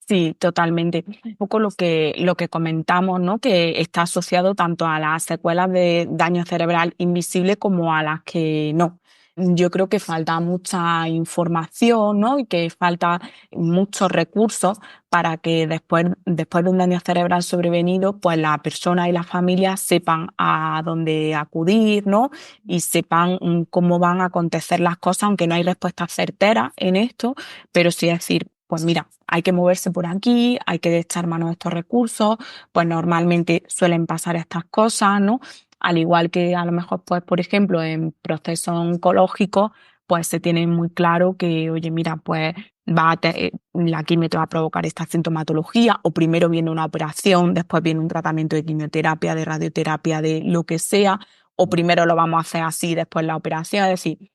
Sí, totalmente. Un poco lo que comentamos, ¿no? Que está asociado tanto a las secuelas de daño cerebral invisible como a las que no. Yo creo que falta mucha información, ¿no? Y que falta muchos recursos para que después de un daño cerebral sobrevenido, pues la persona y la familia sepan a dónde acudir, ¿no? Y sepan cómo van a acontecer las cosas, aunque no hay respuestas certeras en esto, pero sí decir, pues mira, hay que moverse por aquí, hay que echar mano a estos recursos, pues normalmente suelen pasar estas cosas, ¿no? Al igual que a lo mejor, pues, por ejemplo, en procesos oncológicos, pues se tiene muy claro que, oye, mira, pues la quimio te va a provocar esta sintomatología, o primero viene una operación, después viene un tratamiento de quimioterapia, de radioterapia, de lo que sea, o primero lo vamos a hacer así, después la operación, es decir,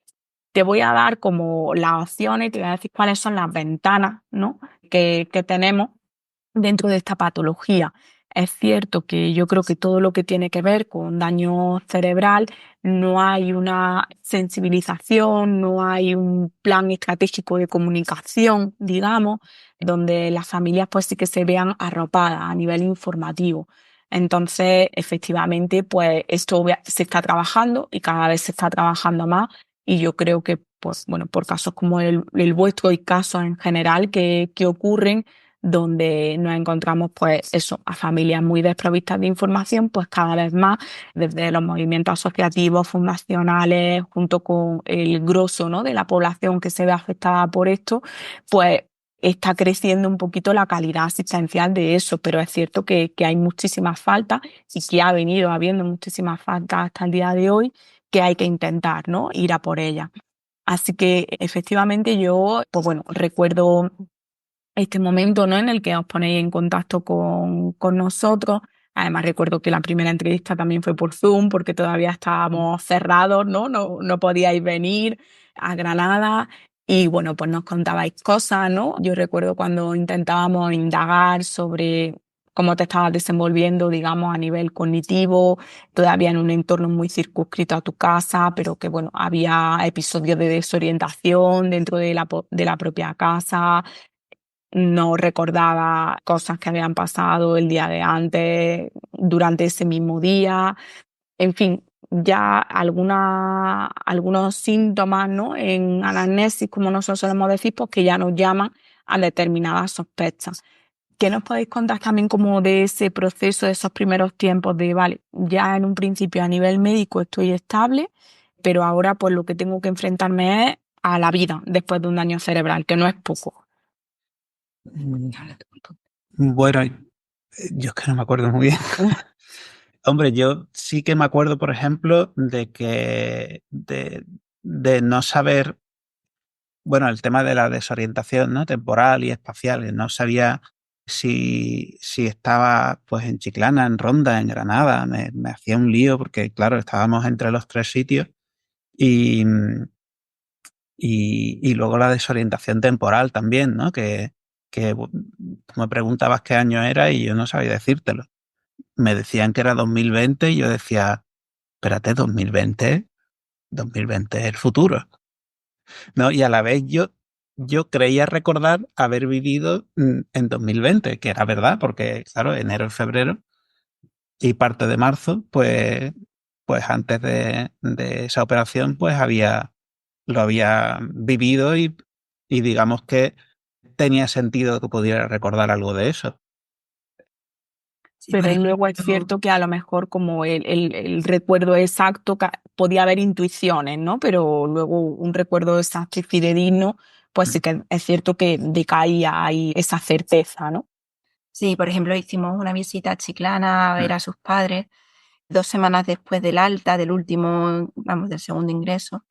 te voy a dar como las opciones y te voy a decir cuáles son las ventanas, ¿no? que tenemos dentro de esta patología. Es cierto que yo creo que todo lo que tiene que ver con daño cerebral, no hay una sensibilización, no hay un plan estratégico de comunicación, digamos, donde las familias pues sí que se vean arropadas a nivel informativo. Entonces, efectivamente, pues esto se está trabajando y cada vez se está trabajando más y yo creo que, pues, bueno, por casos como el vuestro y casos en general que ocurren, donde nos encontramos, pues eso, a familias muy desprovistas de información, pues cada vez más, desde los movimientos asociativos, fundacionales, junto con el grosso, ¿no?, de la población que se ve afectada por esto, pues está creciendo un poquito la calidad asistencial de eso, pero es cierto que hay muchísimas faltas y que ha venido habiendo muchísimas faltas hasta el día de hoy, que hay que intentar, ¿no?, ir a por ellas. Así que efectivamente yo, pues bueno, recuerdo este momento, ¿no?, en el que os ponéis en contacto con nosotros. Además, recuerdo que la primera entrevista también fue por Zoom, porque todavía estábamos cerrados, ¿no? No podíais venir a Granada. Y bueno, pues nos contabais cosas, ¿no? Yo recuerdo cuando intentábamos indagar sobre cómo te estabas desenvolviendo, digamos, a nivel cognitivo, todavía en un entorno muy circunscrito a tu casa, pero que, bueno, había episodios de desorientación dentro de la propia casa. No recordaba cosas que habían pasado el día de antes, durante ese mismo día. En fin, ya algunos síntomas, ¿no?, en anamnesis, como nosotros solemos decir, pues que ya nos llaman a determinadas sospechas. ¿Qué nos podéis contar también como de ese proceso, de esos primeros tiempos de, vale, ya en un principio a nivel médico estoy estable, pero ahora pues lo que tengo que enfrentarme es a la vida después de un daño cerebral, que no es poco? Bueno, yo es que no me acuerdo muy bien. Hombre, yo sí que me acuerdo, por ejemplo, de no saber, bueno, el tema de la desorientación, ¿no?, temporal y espacial. No sabía si estaba pues en Chiclana, en Ronda, en Granada. Me hacía un lío porque, claro, estábamos entre los tres sitios y, y luego la desorientación temporal también, ¿no? Que tú me preguntabas qué año era y yo no sabía decírtelo. Me decían que era 2020 y yo decía, espérate, 2020 es el futuro, ¿no? Y a la vez yo creía recordar haber vivido en 2020, que era verdad, porque claro, enero y febrero y parte de marzo, pues antes de esa operación, pues lo había vivido y digamos que tenía sentido que pudiera recordar algo de eso. Sí, por Pero luego es ejemplo, cierto que a lo mejor como el recuerdo exacto, podía haber intuiciones, ¿no? Pero luego un recuerdo exacto y fidedigno, pues sí que es cierto que decaía ahí esa certeza, ¿no? sí, por ejemplo, hicimos una visita a Chiclana a ver a sus padres 2 semanas después del alta, del último, vamos, del segundo ingreso,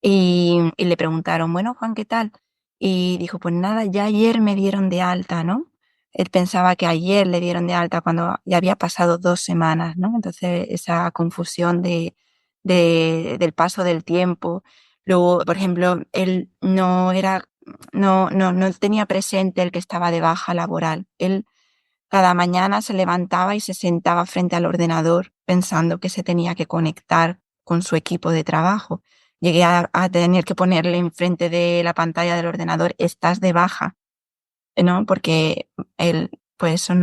y le preguntaron: "Bueno, Juan, ¿qué tal?". Y dijo: "Pues nada, ya ayer me dieron de alta", ¿no? Él pensaba que ayer le dieron de alta cuando ya había pasado 2 semanas, ¿no? Entonces, esa confusión del paso del tiempo. Luego, por ejemplo, él no tenía presente el que estaba de baja laboral. Él cada mañana se levantaba y se sentaba frente al ordenador pensando que se tenía que conectar con su equipo de trabajo. Llegué a tener que ponerle enfrente de la pantalla del ordenador: "Estás de baja", ¿no? Porque él, pues eso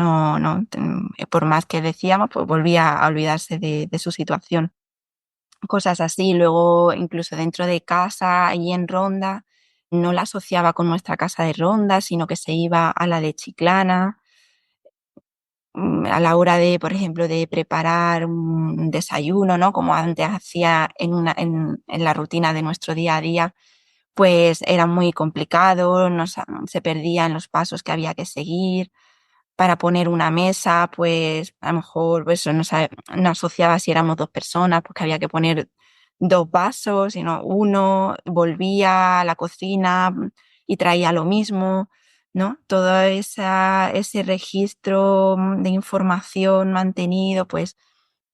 por más que decíamos, pues volvía a olvidarse de su situación. Cosas así. Luego, incluso dentro de casa, allí en Ronda, no la asociaba con nuestra casa de Ronda, sino que se iba a la de Chiclana. A la hora de, por ejemplo, de preparar un desayuno, ¿no?, como antes hacía en la rutina de nuestro día a día, pues era muy complicado, se perdían los pasos que había que seguir. Para poner una mesa, pues, a lo mejor, pues, eso no asociaba si éramos 2 personas, porque había que poner 2 vasos, sino uno, volvía a la cocina, y traía lo mismo, ¿no? Todo ese registro, de información mantenido, pues,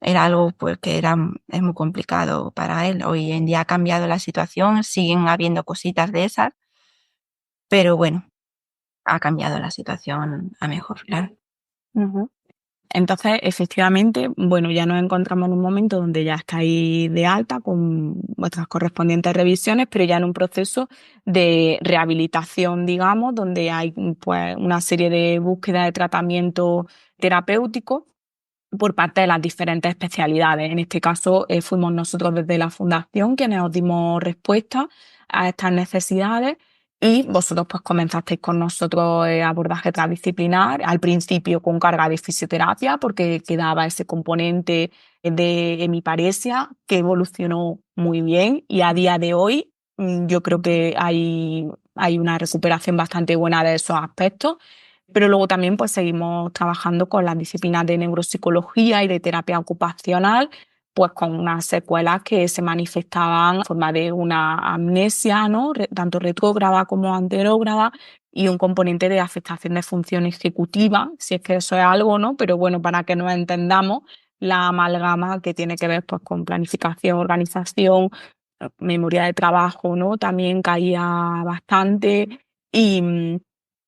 era algo, pues, que es muy complicado para él. Hoy en día ha cambiado la situación, siguen habiendo cositas de esas, pero bueno, ha cambiado la situación a mejor, claro. Ujú. Entonces, efectivamente, bueno, ya nos encontramos en un momento donde ya estáis de alta con vuestras correspondientes revisiones, pero ya en un proceso de rehabilitación, digamos, donde hay pues una serie de búsquedas de tratamiento terapéutico. por parte de las diferentes especialidades. En este caso, fuimos nosotros desde la Fundación quienes os dimos respuesta a estas necesidades y vosotros pues comenzasteis con nosotros abordaje transdisciplinar, al principio con carga de fisioterapia porque quedaba ese componente de hemiparesia que evolucionó muy bien y a día de hoy yo creo que hay una recuperación bastante buena de esos aspectos. Pero luego también pues seguimos trabajando con las disciplinas de neuropsicología y de terapia ocupacional, pues con unas secuelas que se manifestaban en forma de una amnesia, ¿no? Tanto retrógrada como anterógrada, y un componente de afectación de función ejecutiva, si es que eso es algo, ¿no? Pero bueno, para que nos entendamos, la amalgama que tiene que ver pues con planificación, organización, memoria de trabajo, ¿no? También caía bastante y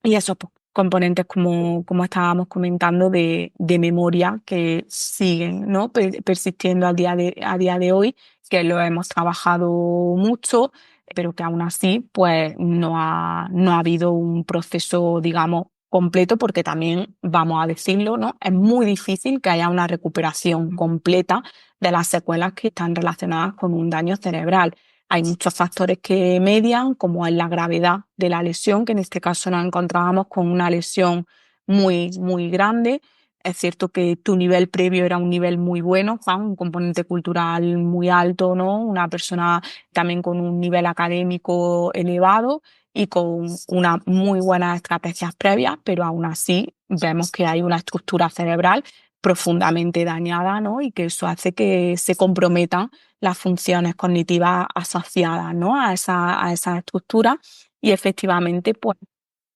esos pues, componentes, como estábamos comentando, de memoria que siguen, ¿no? Persistiendo a día de hoy, que lo hemos trabajado mucho, pero que aún así pues, no ha habido un proceso, digamos, completo, porque también, vamos a decirlo, ¿no? Es muy difícil que haya una recuperación completa de las secuelas que están relacionadas con un daño cerebral. Hay muchos factores que median, como es la gravedad de la lesión, que en este caso nos encontrábamos con una lesión muy, muy grande. Es cierto que tu nivel previo era un nivel muy bueno, Juan, un componente cultural muy alto, ¿no? Una persona también con un nivel académico elevado y con unas muy buenas estrategias previas, pero aún así vemos que hay una estructura cerebral profundamente dañada, ¿no? Y que eso hace que se comprometan las funciones cognitivas asociadas, ¿no? a esa estructura. Y efectivamente, pues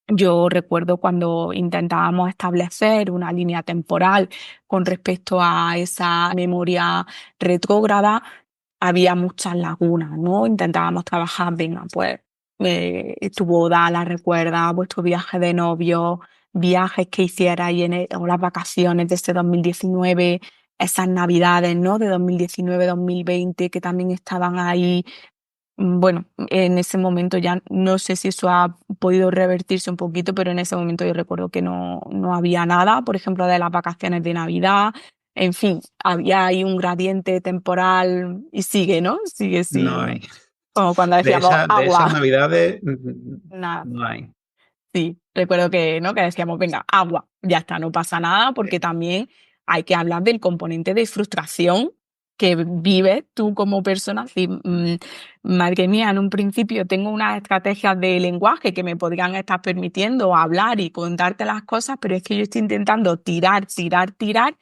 yo recuerdo cuando intentábamos establecer una línea temporal con respecto a esa memoria retrógrada, había muchas lagunas, ¿no? Intentábamos trabajar, venga, pues tu boda, la recuerda, vuestro viaje de novio, viajes que hicierais o las vacaciones de este 2019, esas navidades, ¿no? De 2019-2020 que también estaban ahí. Bueno, en ese momento ya no sé si eso ha podido revertirse un poquito, pero en ese momento yo recuerdo que no había nada, por ejemplo, de las vacaciones de Navidad. En fin, había ahí un gradiente temporal y sigue, ¿no? Sigue No sin, hay. como cuando De decíamos de esas agua. navidades, Nada. no hay. Sí, recuerdo que, ¿no? Que decíamos, venga, agua, ya está, no pasa nada, porque también hay que hablar del componente de frustración que vives tú como persona. Sí, madre mía, en un principio tengo unas estrategias de lenguaje que me podrían estar permitiendo hablar y contarte las cosas, pero es que yo estoy intentando tirar, tirar, tirar,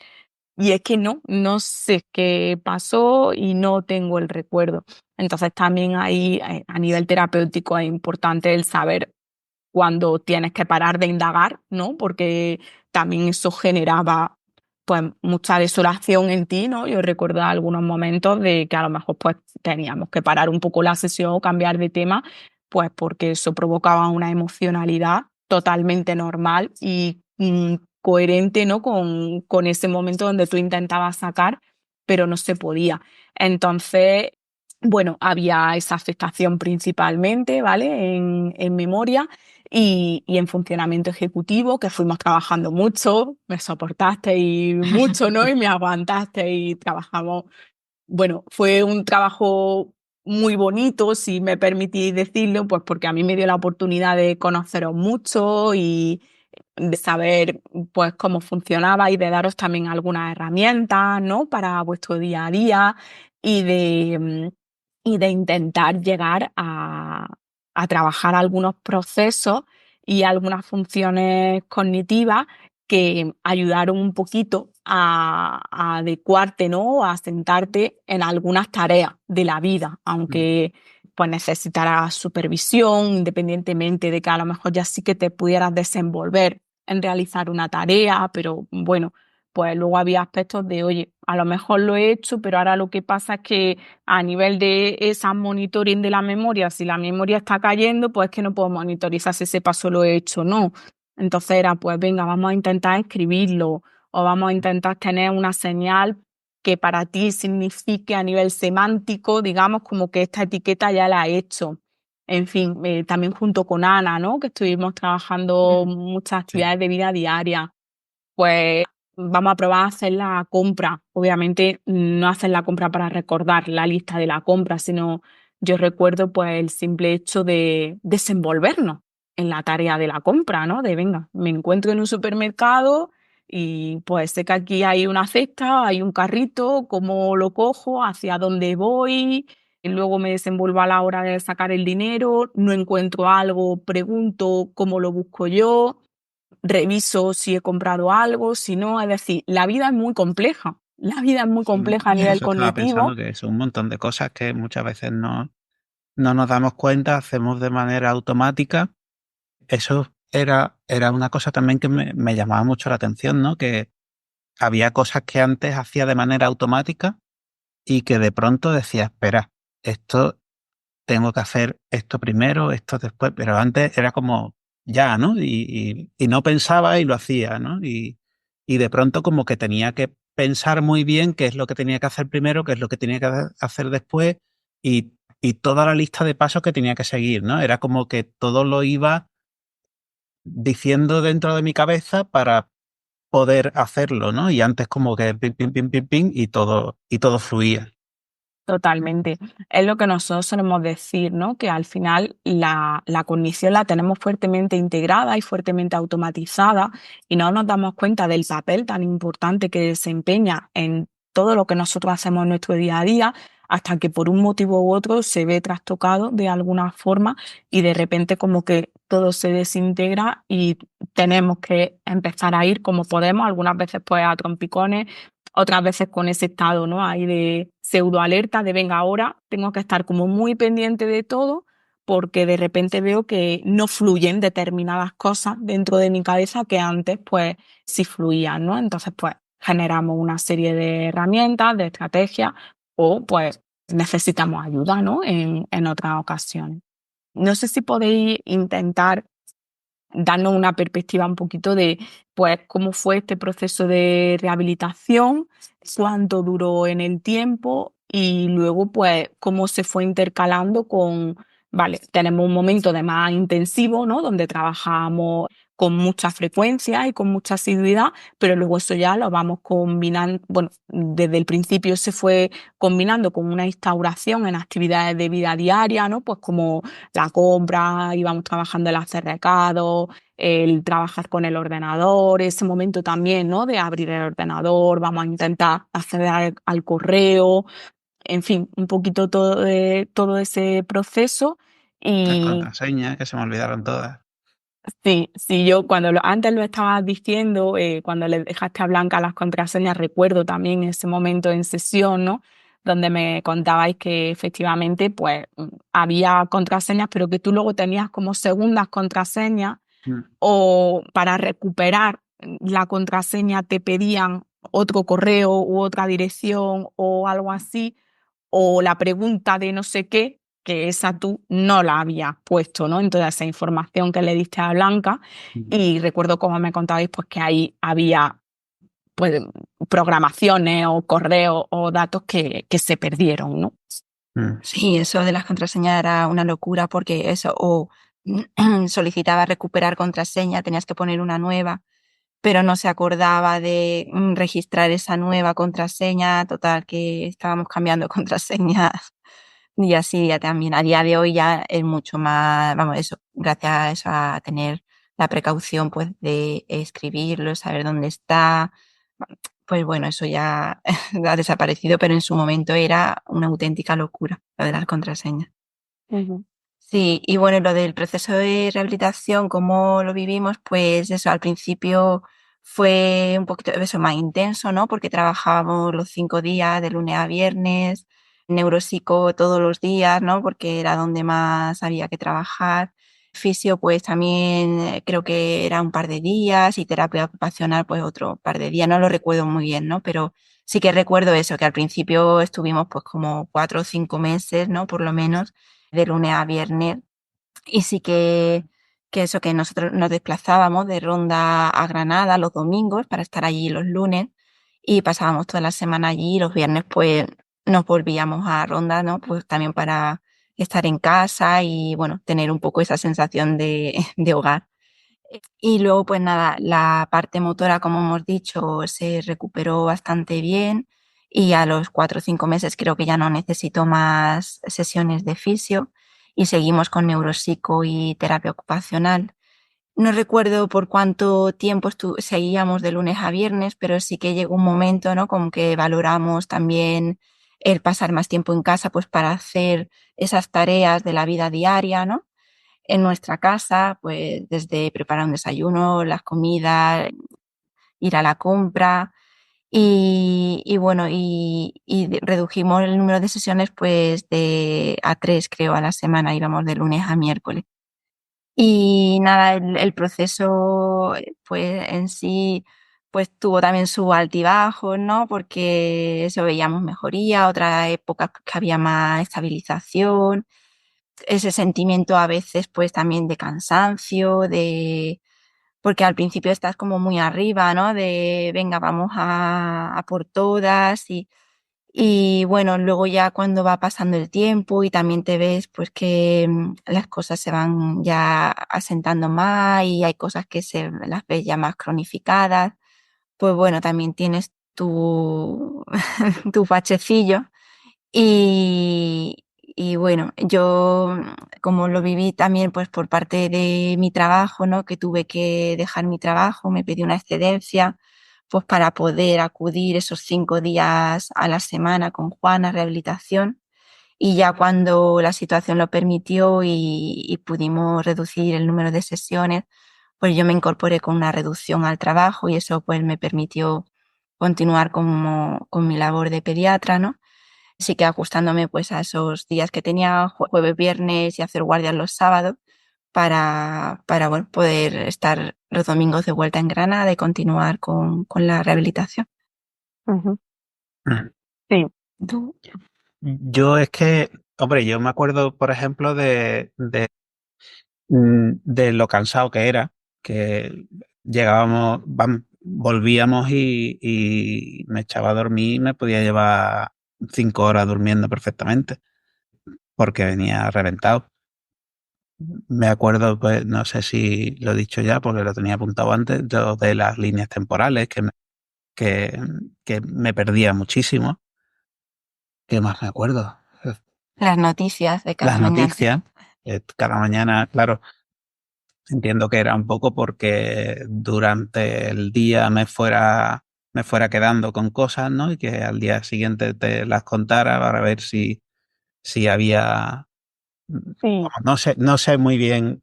y es que no sé qué pasó y no tengo el recuerdo. Entonces también ahí, a nivel terapéutico, es importante el saber cuando tienes que parar de indagar, ¿no? Porque también eso generaba pues mucha desolación en ti, ¿no? Yo recuerdo algunos momentos de que a lo mejor pues teníamos que parar un poco la sesión o cambiar de tema, pues porque eso provocaba una emocionalidad totalmente normal y coherente, ¿no? Con ese momento donde tú intentabas sacar, pero no se podía. Entonces, bueno, había esa afectación principalmente, ¿vale? En memoria y en funcionamiento ejecutivo, que fuimos trabajando mucho, me soportaste y mucho, ¿no? Y me aguantaste y trabajamos. Bueno, fue un trabajo muy bonito, si me permitís decirlo, pues porque a mí me dio la oportunidad de conoceros mucho y de saber pues cómo funcionaba y de daros también algunas herramientas, ¿no? Para vuestro día a día y y de intentar llegar a trabajar algunos procesos y algunas funciones cognitivas que ayudaron un poquito a adecuarte, ¿no? A sentarte en algunas tareas de la vida, aunque pues necesitarás supervisión, independientemente de que a lo mejor ya sí que te pudieras desenvolver en realizar una tarea, pero bueno, pues luego había aspectos de, oye, a lo mejor lo he hecho, pero ahora lo que pasa es que a nivel de esa monitoring de la memoria, si la memoria está cayendo, pues es que no puedo monitorizar si ese paso lo he hecho o no. Entonces era, pues venga, vamos a intentar escribirlo o vamos a intentar tener una señal que para ti signifique a nivel semántico, digamos, como que esta etiqueta ya la he hecho. En fin, también junto con Ana, ¿no? Que estuvimos trabajando muchas actividades de vida diaria. Pues vamos a probar a hacer la compra. Obviamente no hacer la compra para recordar la lista de la compra, sino yo recuerdo pues el simple hecho de desenvolvernos en la tarea de la compra, ¿no? De venga, me encuentro en un supermercado y pues sé que aquí hay una cesta, hay un carrito, cómo lo cojo, hacia dónde voy, y luego me desenvuelvo a la hora de sacar el dinero, no encuentro algo, pregunto cómo lo busco yo, reviso si he comprado algo, si no, es decir, la vida es muy compleja. La vida es muy compleja a nivel Eso estaba pensando, cognitivo. que son un montón de cosas que muchas veces no nos damos cuenta, hacemos de manera automática. Eso era una cosa también que me llamaba mucho la atención, ¿no? Que había cosas que antes hacía de manera automática y que de pronto decía, espera, esto tengo que hacer esto primero, esto después, pero antes era como ya, ¿no? Y no pensaba y lo hacía, ¿no? Y de pronto como que tenía que pensar muy bien qué es lo que tenía que hacer primero, qué es lo que tenía que hacer después y toda la lista de pasos que tenía que seguir, ¿no? Era como que todo lo iba diciendo dentro de mi cabeza para poder hacerlo, ¿no? Y antes como que pim, pim, pim, pim, pim, y todo fluía. Totalmente. Es lo que nosotros solemos decir, ¿no? Que al final la cognición la tenemos fuertemente integrada y fuertemente automatizada y no nos damos cuenta del papel tan importante que desempeña en todo lo que nosotros hacemos en nuestro día a día, hasta que por un motivo u otro se ve trastocado de alguna forma y de repente como que todo se desintegra y tenemos que empezar a ir como podemos, algunas veces pues a trompicones, otras veces con ese estado, ¿no? Ahí de pseudoalerta, de venga, ahora tengo que estar como muy pendiente de todo porque de repente veo que no fluyen determinadas cosas dentro de mi cabeza que antes pues sí fluían, ¿no? Entonces pues generamos una serie de herramientas, de estrategias o pues necesitamos ayuda, ¿no? En otras ocasiones. No sé si podéis intentar darnos una perspectiva un poquito de, pues, cómo fue este proceso de rehabilitación, cuánto duró en el tiempo y luego, pues, cómo se fue intercalando con, vale, tenemos un momento de más intensivo, ¿no? Donde trabajamos con mucha frecuencia y con mucha asiduidad, pero luego eso ya lo vamos combinando, bueno, desde el principio se fue combinando con una instauración en actividades de vida diaria, ¿no? Pues como la compra, íbamos trabajando el hacer recados, el trabajar con el ordenador, ese momento también, ¿no? De abrir el ordenador, vamos a intentar acceder al correo, en fin, un poquito todo ese proceso. Las Y contraseñas, que se me olvidaron todas. sí, yo cuando antes lo estabas diciendo, cuando le dejaste a Blanca las contraseñas, recuerdo también ese momento en sesión, ¿no? Donde me contabais que efectivamente, pues, había contraseñas, pero que tú luego tenías como segundas contraseñas Mm. o para recuperar la contraseña te pedían otro correo u otra dirección o algo así, o la pregunta de no sé qué, que esa tú no la habías puesto, ¿no? Entonces esa información que le diste a Blanca Mm. y recuerdo como me contabais pues que ahí había pues programaciones o correos o datos que se perdieron, ¿no? Mm. Sí, eso de las contraseñas era una locura porque eso, o solicitaba recuperar contraseña, tenías que poner una nueva, pero no se acordaba de registrar esa nueva contraseña, total, que estábamos cambiando contraseñas y así ya también. A día de hoy ya es mucho más, vamos, eso, gracias a eso, a tener la precaución pues de escribirlo, saber dónde está, pues bueno, eso ya ha desaparecido, pero en su momento era una auténtica locura lo de las contraseñas. Ujú. Sí, y bueno, lo del proceso de rehabilitación, cómo lo vivimos, pues eso, al principio fue un poquito eso más intenso, ¿no? Porque trabajábamos los 5 días, de lunes a viernes, neuropsico todos los días, ¿no? Porque era donde más había que trabajar. Fisio, pues también creo que era un par de días y terapia ocupacional, pues otro par de días. No lo recuerdo muy bien, ¿no? Pero sí que recuerdo eso, que al principio estuvimos pues como 4 o 5 meses, ¿no? Por lo menos de lunes a viernes. Y sí que eso, que nosotros nos desplazábamos de Ronda a Granada los domingos para estar allí los lunes y pasábamos toda la semana allí y los viernes pues nos volvíamos a Ronda, ¿no? Pues también para estar en casa y bueno, tener un poco esa sensación de hogar. Y luego, pues nada, la parte motora, como hemos dicho, se recuperó bastante bien y a los 4 o 5 meses creo que ya no necesito más sesiones de fisio y seguimos con neuropsico y terapia ocupacional. No recuerdo por cuánto tiempo seguíamos de lunes a viernes, pero sí que llegó un momento, ¿no? Como que valoramos también el pasar más tiempo en casa, pues para hacer esas tareas de la vida diaria, ¿no? En nuestra casa, pues desde preparar un desayuno, las comidas, ir a la compra y bueno, y redujimos el número de sesiones pues a 3, creo, a la semana, íbamos de lunes a miércoles. Y nada, el proceso pues en sí pues tuvo también su altibajo, ¿no? Porque eso veíamos mejoría, otra época que había más estabilización, ese sentimiento a veces pues también de cansancio, porque al principio estás como muy arriba, ¿no? De venga, vamos a por todas y bueno, luego ya cuando va pasando el tiempo y también te ves pues que las cosas se van ya asentando más y hay cosas que las ves ya más cronificadas, pues bueno, también tienes tu bachecillo y bueno, yo como lo viví también pues por parte de mi trabajo, ¿no? Que tuve que dejar mi trabajo, me pedí una excedencia pues para poder acudir esos 5 días a la semana con Juan a rehabilitación. Y ya cuando la situación lo permitió y pudimos reducir el número de sesiones, pues yo me incorporé con una reducción al trabajo y eso pues me permitió continuar con mi labor de pediatra, ¿no? Sí que ajustándome pues a esos días que tenía jueves, viernes y hacer guardias los sábados para bueno, poder estar los domingos de vuelta en Granada y continuar con la rehabilitación. Ujú. Mm. Sí. ¿Tú? Yo es que, hombre, yo me acuerdo, por ejemplo, de lo cansado que era, que llegábamos, volvíamos y me echaba a dormir y me podía llevar 5 horas durmiendo perfectamente, porque venía reventado. Me acuerdo, pues, no sé si lo he dicho ya, porque lo tenía apuntado antes, de las líneas temporales, que, que me perdía muchísimo. ¿Qué más me acuerdo? Las noticias de cada Las mañana. noticias, cada mañana, claro, entiendo que era un poco porque durante el día me fuera quedando con cosas, ¿no? Y que al día siguiente te las contara para ver si había. Sí. No sé muy bien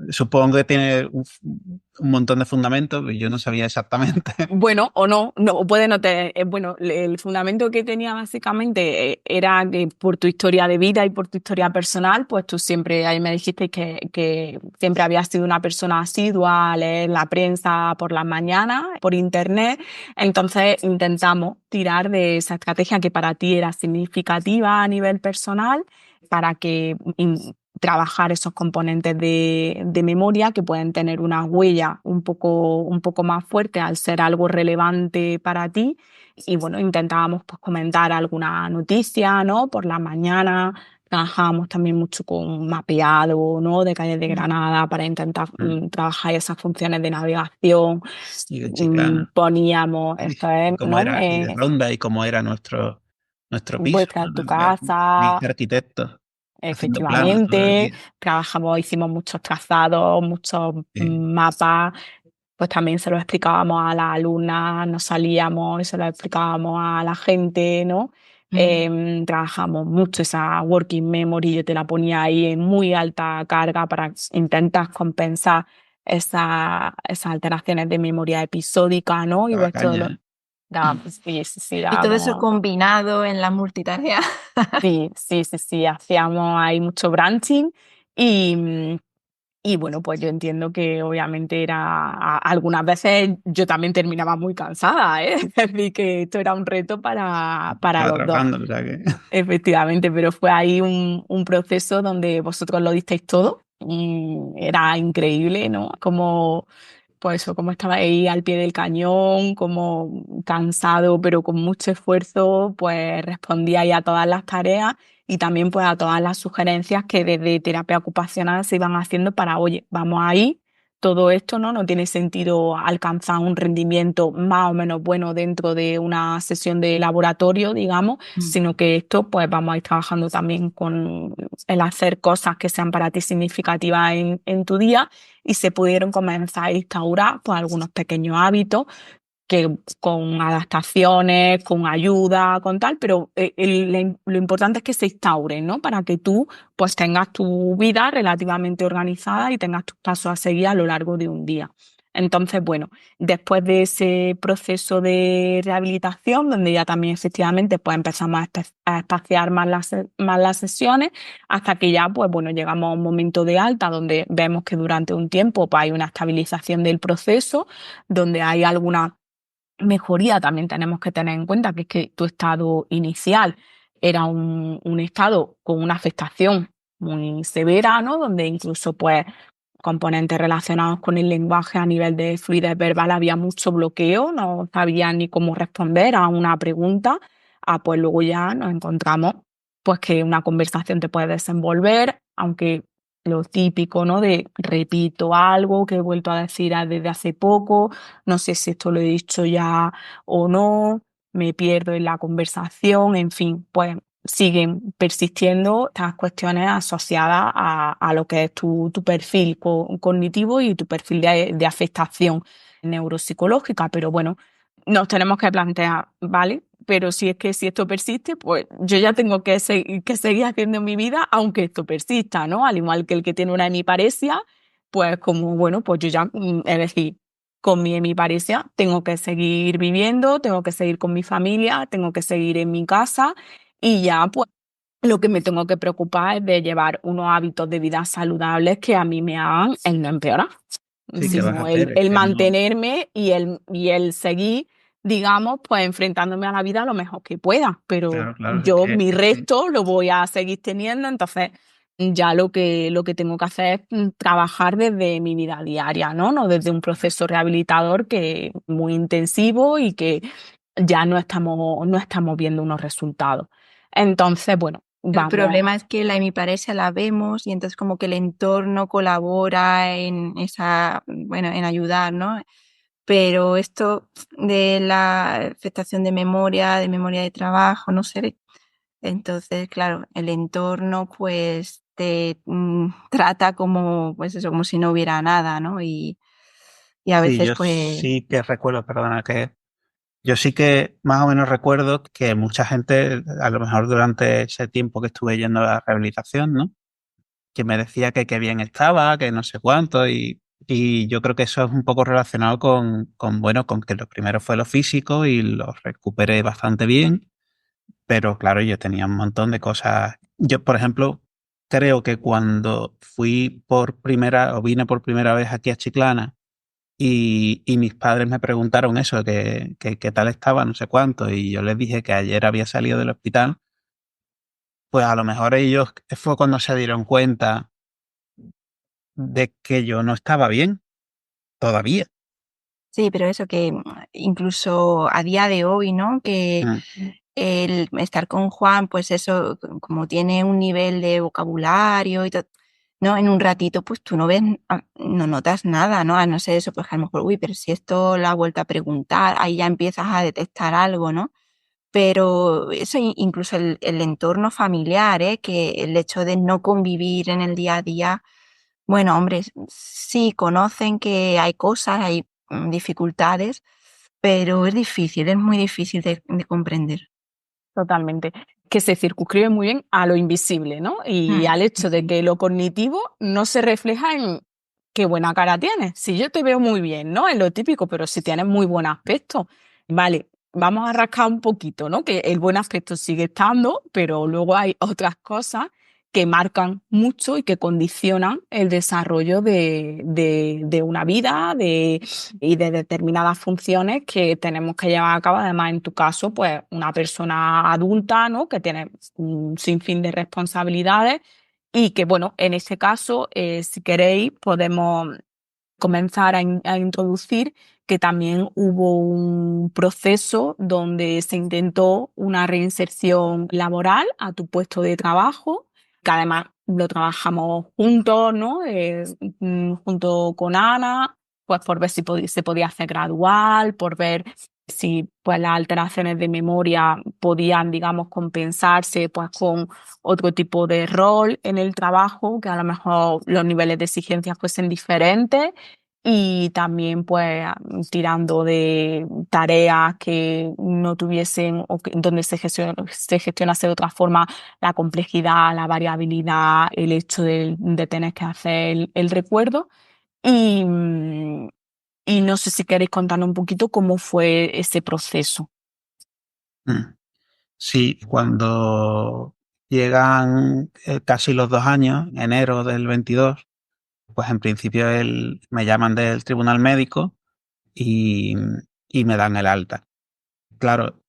supongo que tiene un montón de fundamentos, pero yo no sabía exactamente. Bueno, o no, no puede no tener. Bueno, el fundamento que tenía básicamente era que por tu historia de vida y por tu historia personal, pues tú siempre, ahí me dijiste que siempre habías sido una persona asidua a leer la prensa por las mañanas, por internet. Entonces intentamos tirar de esa estrategia que para ti era significativa a nivel personal para que trabajar esos componentes de memoria que pueden tener una huella un poco más fuerte al ser algo relevante para ti. Y bueno, intentábamos pues, comentar alguna noticia, ¿no? Por la mañana. Trabajábamos también mucho con mapeado, ¿no? De calles de Granada para intentar trabajar esas funciones de navegación. Y de chica, Poníamos, esto es, cómo ¿no? era, y de ronda, y cómo era nuestro piso, Vuestra tu ¿no? casa. 20 arquitectos haciendo planos todo el Efectivamente, día. trabajamos, hicimos muchos trazados, muchos Sí. mapas, pues también se lo explicábamos a las alumnas, nos salíamos y se lo explicábamos a la gente, ¿no? Trabajamos mucho esa working memory, yo te la ponía ahí en muy alta carga para intentar compensar esas alteraciones de memoria episódica, ¿no? Y Daba pues todo caña, lo ¿eh? sí, sí, sí, Y todo eso dábamos. combinado en la multitarea. Sí, sí, sí, sí, hacíamos ahí mucho branching y, y bueno, pues yo entiendo que obviamente algunas veces yo también terminaba muy cansada, ¿eh? Es decir, que esto era un reto para Estaba los dos, trabajando, o sea que. efectivamente, pero fue ahí un proceso donde vosotros lo disteis todo, era increíble, ¿no? Como pues eso, como estaba ahí al pie del cañón, como cansado, pero con mucho esfuerzo, pues respondía ahí a todas las tareas y también pues a todas las sugerencias que desde terapia ocupacional se iban haciendo para, oye, vamos ahí, todo esto, ¿no? No tiene sentido alcanzar un rendimiento más o menos bueno dentro de una sesión de laboratorio, digamos, sino que esto, pues vamos a ir trabajando también con el hacer cosas que sean para ti significativas en tu día, y se pudieron comenzar a instaurar pues algunos pequeños hábitos que con adaptaciones, con ayuda, con tal, pero lo importante es que se instauren, ¿no? Para que tú pues tengas tu vida relativamente organizada y tengas tus pasos a seguir a lo largo de un día. Entonces, bueno, después de ese proceso de rehabilitación, donde ya también efectivamente pues empezamos a espaciar más las sesiones, hasta que ya pues bueno, llegamos a un momento de alta donde vemos que durante un tiempo pues hay una estabilización del proceso, donde hay alguna mejoría. También tenemos que tener en cuenta que es que tu estado inicial era un estado con una afectación muy severa, ¿no? Donde incluso pues componentes relacionados con el lenguaje a nivel de fluidez verbal había mucho bloqueo, no sabía ni cómo responder a una pregunta. Pues luego ya nos encontramos pues que una conversación te puede desenvolver, aunque lo típico, ¿no? De repito algo que he vuelto a decir desde hace poco, no sé si esto lo he dicho ya o no, me pierdo en la conversación, en fin, pues siguen persistiendo estas cuestiones asociadas a lo que es tu perfil cognitivo y tu perfil de afectación neuropsicológica. Pero bueno, nos tenemos que plantear, ¿vale? Pero si esto persiste, pues yo ya tengo que seguir haciendo mi vida, aunque esto persista, ¿no? Al igual que el que tiene una hemiparesia, pues como, bueno, pues yo ya, es decir, con mi hemiparesia tengo que seguir viviendo, tengo que seguir con mi familia, tengo que seguir en mi casa, y ya, pues, lo que me tengo que preocupar es de llevar unos hábitos de vida saludables que a mí me hagan el no empeorar, Sí, ¿qué vas a sino hacer? Es el que no. mantenerme y el seguir, digamos, pues enfrentándome a la vida lo mejor que pueda. Pero Claro, claro, yo mi resto lo voy a seguir teniendo, entonces ya lo que tengo que hacer es trabajar desde mi vida diaria, ¿no? No desde un proceso rehabilitador que es muy intensivo y que ya no estamos viendo unos resultados. Entonces, bueno, El vamos. problema es que la hemiparesia la vemos y entonces como que el entorno colabora en esa, bueno, en ayudar, ¿no? Pero esto de la afectación de memoria de trabajo, no sé. Entonces, claro, el entorno pues te trata como, pues eso, como si no hubiera nada, ¿no? Y a Sí, veces yo pues sí que recuerdo, perdona, que yo sí que más o menos recuerdo que mucha gente, a lo mejor durante ese tiempo que estuve yendo a la rehabilitación, ¿no? Que me decía que qué bien estaba, que no sé cuánto, y yo creo que eso es un poco relacionado bueno, con que lo primero fue lo físico y lo recuperé bastante bien, pero claro, yo tenía un montón de cosas. Yo, por ejemplo, creo que cuando vine por primera vez aquí a Chiclana, y mis padres me preguntaron eso, que qué tal estaba, no sé cuánto, y yo les dije que ayer había salido del hospital, pues a lo mejor ellos fue cuando se dieron cuenta de que yo no estaba bien todavía. sí, pero eso que incluso a día de hoy, ¿no? Que Mm. el estar con Juan, pues eso, como tiene un nivel de vocabulario y todo, ¿no? En un ratito, pues tú no ves, no notas nada, ¿no? A no ser eso, pues a lo mejor, uy, pero si esto lo ha vuelto a preguntar, ahí ya empiezas a detectar algo, ¿no? Pero eso incluso el entorno familiar, ¿eh? Que el hecho de no convivir en el día a día, bueno, hombre, sí conocen que hay cosas, hay dificultades, pero es difícil, es muy difícil de comprender. Totalmente. Que se circunscribe muy bien a lo invisible, ¿no? Y al hecho de Sí. que lo cognitivo no se refleja en qué buena cara tienes. Si yo te veo muy bien, ¿no? Es lo típico, pero si tienes muy buen aspecto, vale, vamos a rascar un poquito, ¿no? Que el buen aspecto sigue estando, pero luego hay otras cosas que marcan mucho y que condicionan el desarrollo de una vida y de determinadas funciones que tenemos que llevar a cabo. Además, en tu caso, pues una persona adulta, ¿no? Que tiene un sinfín de responsabilidades y que, bueno, en este caso, si queréis, podemos comenzar a introducir que también hubo un proceso donde se intentó una reinserción laboral a tu puesto de trabajo, que además lo trabajamos juntos, ¿no? Junto con Ana, pues por ver si se podía hacer gradual, por ver si pues las alteraciones de memoria podían, digamos, compensarse pues con otro tipo de rol en el trabajo, que a lo mejor los niveles de exigencia fuesen diferentes y también pues tirando de tareas que no tuviesen o donde se gestionase de otra forma la complejidad, la variabilidad, el hecho de tener que hacer el recuerdo. Y, y no sé si queréis contarnos un poquito cómo fue ese proceso. Sí, cuando llegan casi los 2 años, enero del 22, pues en principio me llaman del tribunal médico y, y me dan el alta. Claro,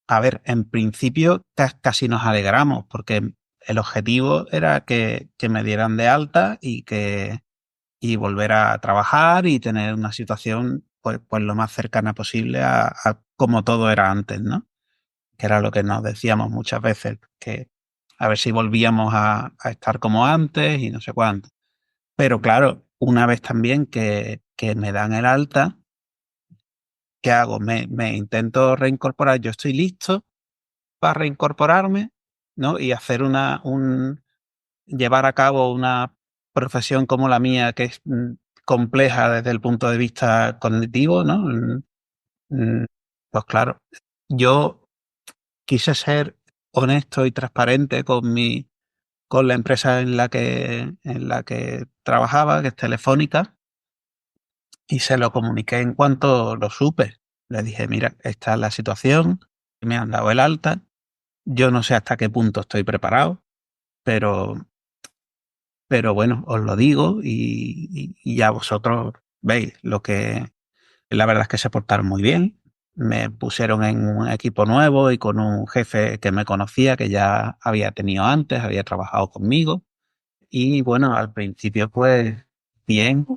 a ver, en principio casi nos alegramos porque el objetivo era que me dieran de alta y volver a trabajar y tener una situación pues lo más cercana posible a como todo era antes, ¿no? Que era lo que nos decíamos muchas veces, que a ver si volvíamos a estar como antes y no sé cuánto. Pero claro, una vez también que me dan el alta, ¿qué hago? Me intento reincorporar. Yo estoy listo para reincorporarme, ¿no? Y hacer llevar a cabo una profesión como la mía, que es compleja desde el punto de vista cognitivo, ¿no? Pues claro, yo quise ser honesto y transparente con la empresa en la que trabajaba, que es Telefónica, y se lo comuniqué en cuanto lo supe. Le dije, mira, esta es la situación, me han dado el alta, yo no sé hasta qué punto estoy preparado, pero, pero bueno, os lo digo y ya vosotros veis lo que... La verdad es que se portaron muy bien. Me pusieron en un equipo nuevo y con un jefe que me conocía, que ya había tenido antes, había trabajado conmigo. Y bueno, al principio pues bien,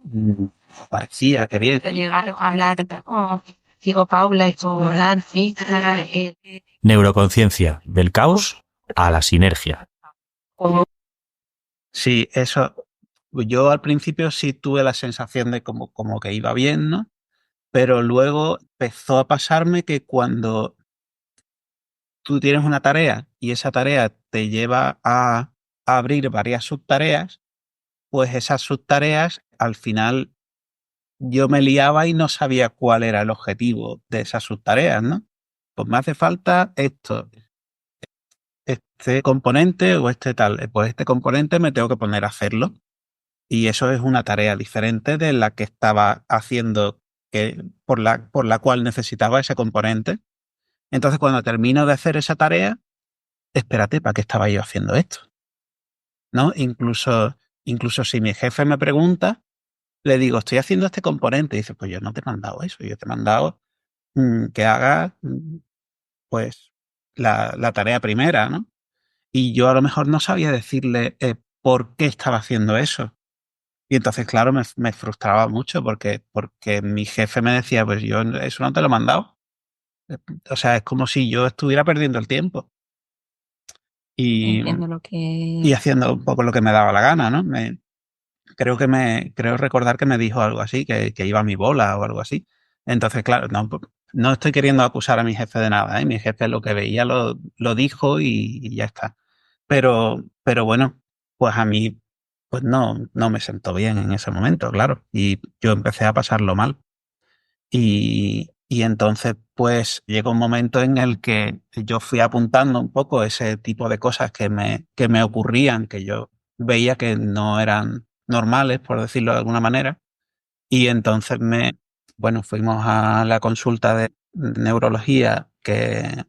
parecía que bien. Llegaron a hablar contigo, Paula, y con Nancy. Neuroconciencia, del caos a la sinergia. Sí, eso. Yo al principio sí tuve la sensación de como que iba bien, ¿no? Pero luego empezó a pasarme que cuando tú tienes una tarea y esa tarea te lleva a abrir varias subtareas, pues esas subtareas al final yo me liaba y no sabía cuál era el objetivo de esas subtareas, ¿no? Pues me hace falta esto, este componente o este tal. Pues este componente me tengo que poner a hacerlo. Y eso es una tarea diferente de la que estaba haciendo, por la cual necesitaba ese componente. Entonces, cuando termino de hacer esa tarea, espérate, ¿para qué estaba yo haciendo esto? ¿No? Incluso si mi jefe me pregunta, le digo, estoy haciendo este componente. Y dice, pues yo no te he mandado eso, yo te he mandado que hagas pues la tarea primera, ¿no? Y yo a lo mejor no sabía decirle por qué estaba haciendo eso. Y entonces, claro, me frustraba mucho porque mi jefe me decía, pues yo eso no te lo he mandado. O sea, es como si yo estuviera perdiendo el tiempo y, Entiendo lo que... y haciendo un poco lo que me daba la gana, ¿no? Creo recordar que me dijo algo así, que iba a mi bola o algo así. Entonces, claro, no estoy queriendo acusar a mi jefe de nada, ¿eh? Mi jefe lo que veía lo dijo y ya está. Pero bueno, pues a mí pues no me sentó bien en ese momento, claro. Y yo empecé a pasarlo mal. Y entonces, pues llegó un momento en el que yo fui apuntando un poco ese tipo de cosas que me ocurrían, que yo veía que no eran normales, por decirlo de alguna manera. Y entonces bueno, fuimos a la consulta de neurología, que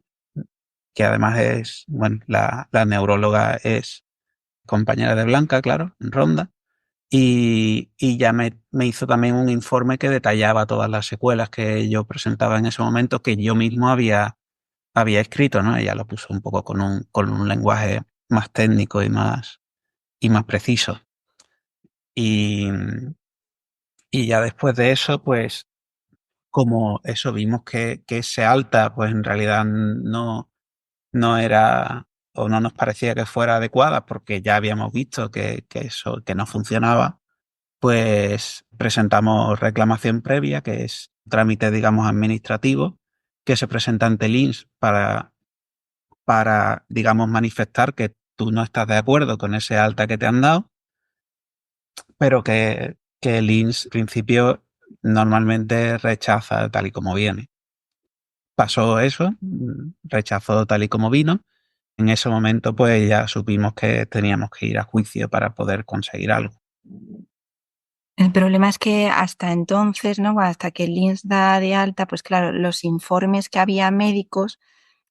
además es, bueno, la neuróloga es compañera de Blanca, claro, en Ronda. Y ya me hizo también un informe que detallaba todas las secuelas que yo presentaba en ese momento, que yo mismo había escrito, ¿no? Ella lo puso un poco con un lenguaje más técnico y más preciso. Y, y ya después de eso, pues, como eso vimos que ese alta, pues en realidad no era, o no nos parecía que fuera adecuada porque ya habíamos visto que eso que no funcionaba, pues presentamos reclamación previa, que es un trámite, digamos, administrativo, que se presenta ante el INS para, digamos, manifestar que tú no estás de acuerdo con ese alta que te han dado, pero que el INS, en principio, normalmente rechaza tal y como viene. Pasó eso, rechazó tal y como vino. En ese momento, pues ya supimos que teníamos que ir a juicio para poder conseguir algo. El problema es que hasta entonces, ¿no? Hasta que el INS da de alta, pues claro, los informes que había médicos,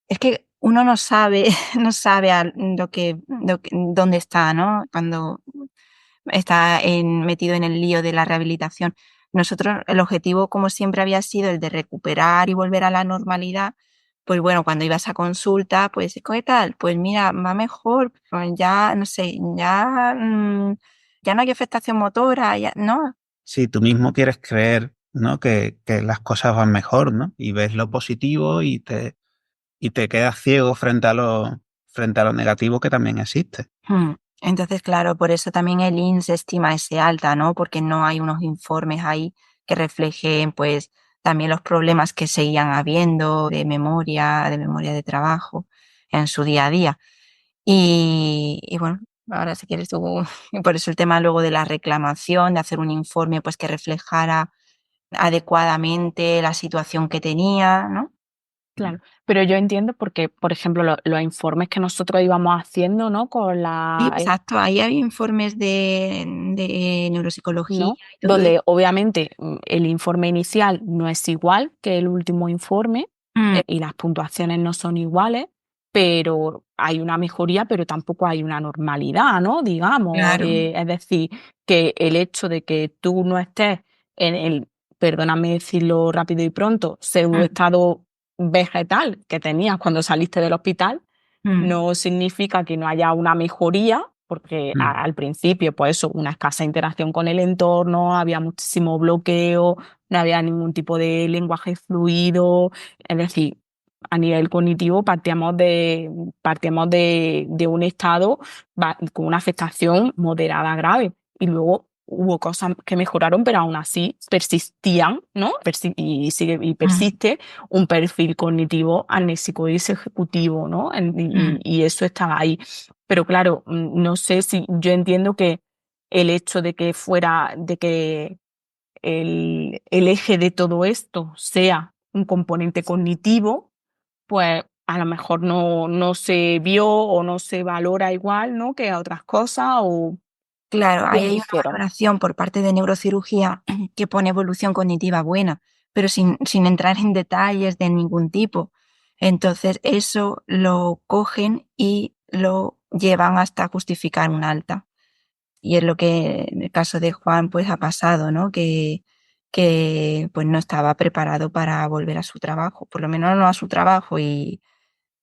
es que uno no sabe, no sabe dónde está, ¿no? Cuando está metido en el lío de la rehabilitación. Nosotros, el objetivo, como siempre, había sido el de recuperar y volver a la normalidad. Pues bueno, cuando ibas a consulta, pues, ¿qué tal? Pues mira, va mejor, pues ya, no sé, ya no hay afectación motora, ya, ¿no? Si tú mismo quieres creer, ¿no? que las cosas van mejor, ¿no? Y ves lo positivo y te quedas ciego frente a lo negativo que también existe. Entonces, claro, por eso también el INS estima ese alta, ¿no? Porque no hay unos informes ahí que reflejen, pues, también los problemas que seguían habiendo de memoria de trabajo en su día a día. Y bueno, ahora si quieres tú, por eso el tema luego de la reclamación, de hacer un informe, pues, que reflejara adecuadamente la situación que tenía, ¿no? Claro, pero yo entiendo porque, por ejemplo, los informes que nosotros íbamos haciendo, ¿no? Con Sí, la, exacto, ahí hay informes de neuropsicología ¿no? y todo eso. Donde obviamente el informe inicial no es igual que el último informe y las puntuaciones no son iguales, pero hay una mejoría, pero tampoco hay una normalidad, ¿no? Digamos, Claro. es decir, que el hecho de que tú no estés en el, perdóname decirlo rápido y pronto, pseudo estado vegetal que tenías cuando saliste del hospital, no significa que no haya una mejoría, porque al principio, pues eso, una escasa interacción con el entorno, había muchísimo bloqueo, no había ningún tipo de lenguaje fluido, es decir, a nivel cognitivo partíamos de un estado con una afectación moderada grave y luego hubo cosas que mejoraron, pero aún así persistían, ¿no? Y persiste un perfil cognitivo amnésico y ejecutivo, ¿no? Y eso estaba ahí. Pero claro, no sé si yo entiendo que el hecho de que el eje de todo esto sea un componente cognitivo, pues a lo mejor no se vio o no se valora igual, ¿no? Que a otras cosas o Claro, ahí bien hay una dijeron. valoración por parte de neurocirugía que pone evolución cognitiva buena, pero sin entrar en detalles de ningún tipo. Entonces, eso lo cogen y lo llevan hasta justificar un alta. Y es lo que en el caso de Juan pues ha pasado, ¿no? Que pues no estaba preparado para volver a su trabajo, por lo menos no a su trabajo. Y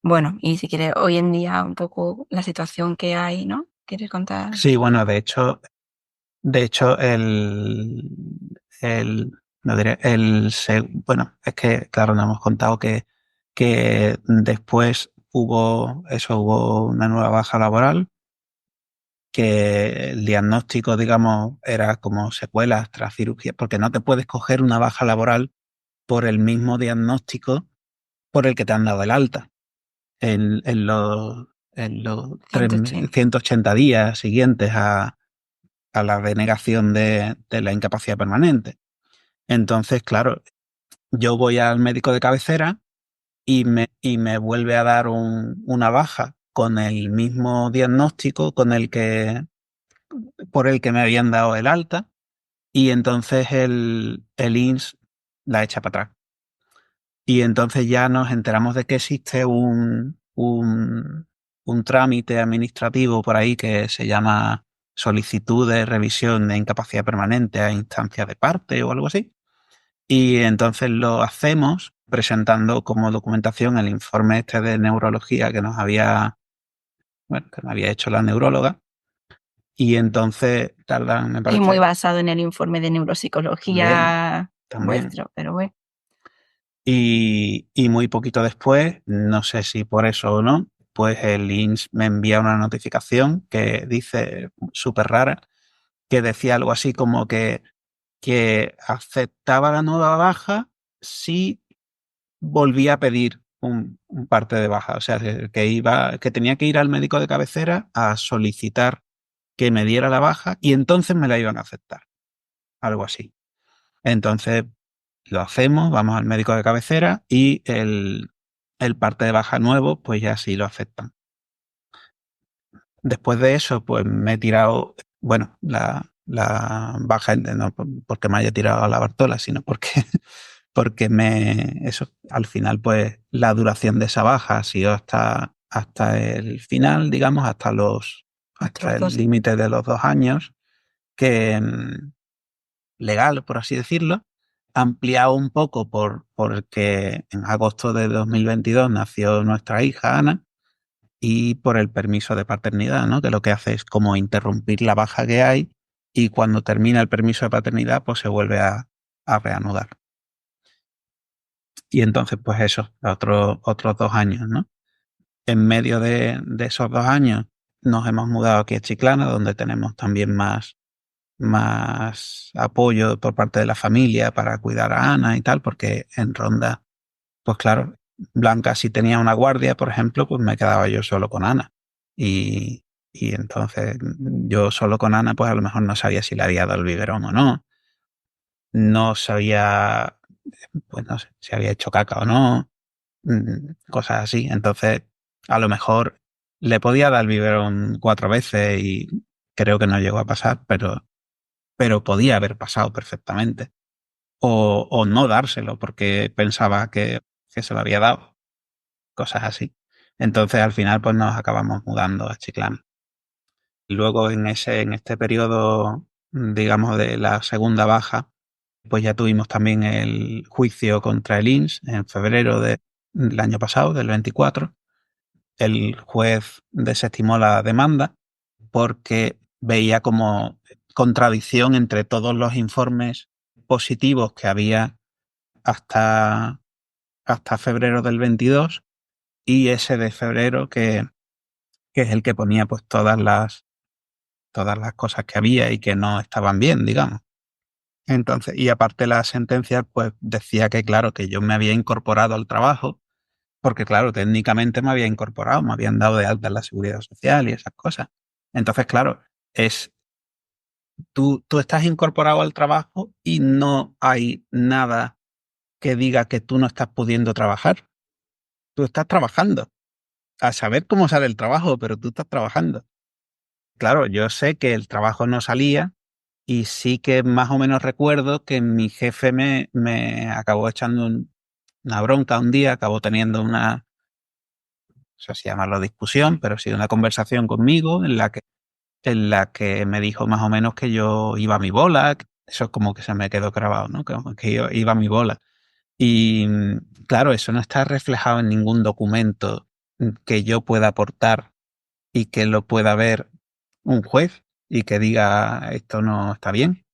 bueno, y si quieres, hoy en día un poco la situación que hay, ¿no? ¿Quieres contar? Sí, bueno, de hecho, no diré, bueno, es que, claro, nos hemos contado que después hubo una nueva baja laboral, que el diagnóstico, digamos, era como secuelas tras cirugía, porque no te puedes coger una baja laboral por el mismo diagnóstico por el que te han dado el alta en los 180. 180 días siguientes a la denegación de la incapacidad permanente. Entonces, claro, yo voy al médico de cabecera y me vuelve a dar una baja con el mismo diagnóstico por el que me habían dado el alta, y entonces el INS la echa para atrás. Y entonces ya nos enteramos de que existe un trámite administrativo por ahí que se llama solicitud de revisión de incapacidad permanente a instancia de parte o algo así. Y entonces lo hacemos presentando como documentación el informe este de neurología que que me había hecho la neuróloga. Y entonces tardan, me Y muy parece, basado en el informe de neuropsicología también. vuestro, pero bueno. Y muy poquito después, no sé si por eso o no, pues el INS me envía una notificación que dice, súper rara, que decía algo así como que aceptaba la nueva baja si volvía a pedir un parte de baja. O sea, que tenía que ir al médico de cabecera a solicitar que me diera la baja y entonces me la iban a aceptar. Algo así. Entonces lo hacemos, vamos al médico de cabecera y el parte de baja nuevo, pues ya sí lo aceptan. Después de eso, pues me he tirado, bueno, la baja, no porque me haya tirado a la Bartola, sino porque eso, al final, pues la duración de esa baja ha sido hasta el final, digamos, hasta el límite de los 2 años, que legal, por así decirlo, ampliado un poco porque en agosto de 2022 nació nuestra hija Ana, y por el permiso de paternidad, ¿no? Que lo que hace es como interrumpir la baja que hay y cuando termina el permiso de paternidad, pues se vuelve a reanudar. Y entonces, pues eso, otros 2 años, ¿no? En medio de esos 2 años nos hemos mudado aquí a Chiclana, donde tenemos también más apoyo por parte de la familia para cuidar a Ana y tal, porque en Ronda, pues claro, Blanca si tenía una guardia, por ejemplo, pues me quedaba yo solo con Ana. Y entonces yo solo con Ana, pues a lo mejor no sabía si le había dado el biberón o no. No sabía, pues no sé, si había hecho caca o no, cosas así. Entonces, a lo mejor le podía dar el biberón 4 veces y creo que no llegó a pasar, pero podía haber pasado perfectamente. O no dárselo porque pensaba que se lo había dado. Cosas así. Entonces, al final, pues nos acabamos mudando a Chiclana. Luego, en este periodo, digamos, de la segunda baja, pues ya tuvimos también el juicio contra el INS en febrero del año pasado, del 24. El juez desestimó la demanda porque veía como contradicción entre todos los informes positivos que había hasta febrero del 22 y ese de febrero que es el que ponía pues todas las cosas que había y que no estaban bien, digamos. Entonces, y aparte la sentencia pues decía que claro, que yo me había incorporado al trabajo, porque claro, técnicamente me había incorporado, me habían dado de alta en la seguridad social y esas cosas. Entonces, claro, tú estás incorporado al trabajo y no hay nada que diga que tú no estás pudiendo trabajar. Tú estás trabajando. A saber cómo sale el trabajo, pero tú estás trabajando. Claro, yo sé que el trabajo no salía y sí que más o menos recuerdo que mi jefe me acabó echando una bronca un día, acabó teniendo no sé si llamarlo discusión, pero sí una conversación conmigo en la que me dijo más o menos que yo iba a mi bola. Eso es como que se me quedó grabado, ¿no? Que yo iba a mi bola. Y claro, eso no está reflejado en ningún documento que yo pueda aportar y que lo pueda ver un juez y que diga esto no está bien.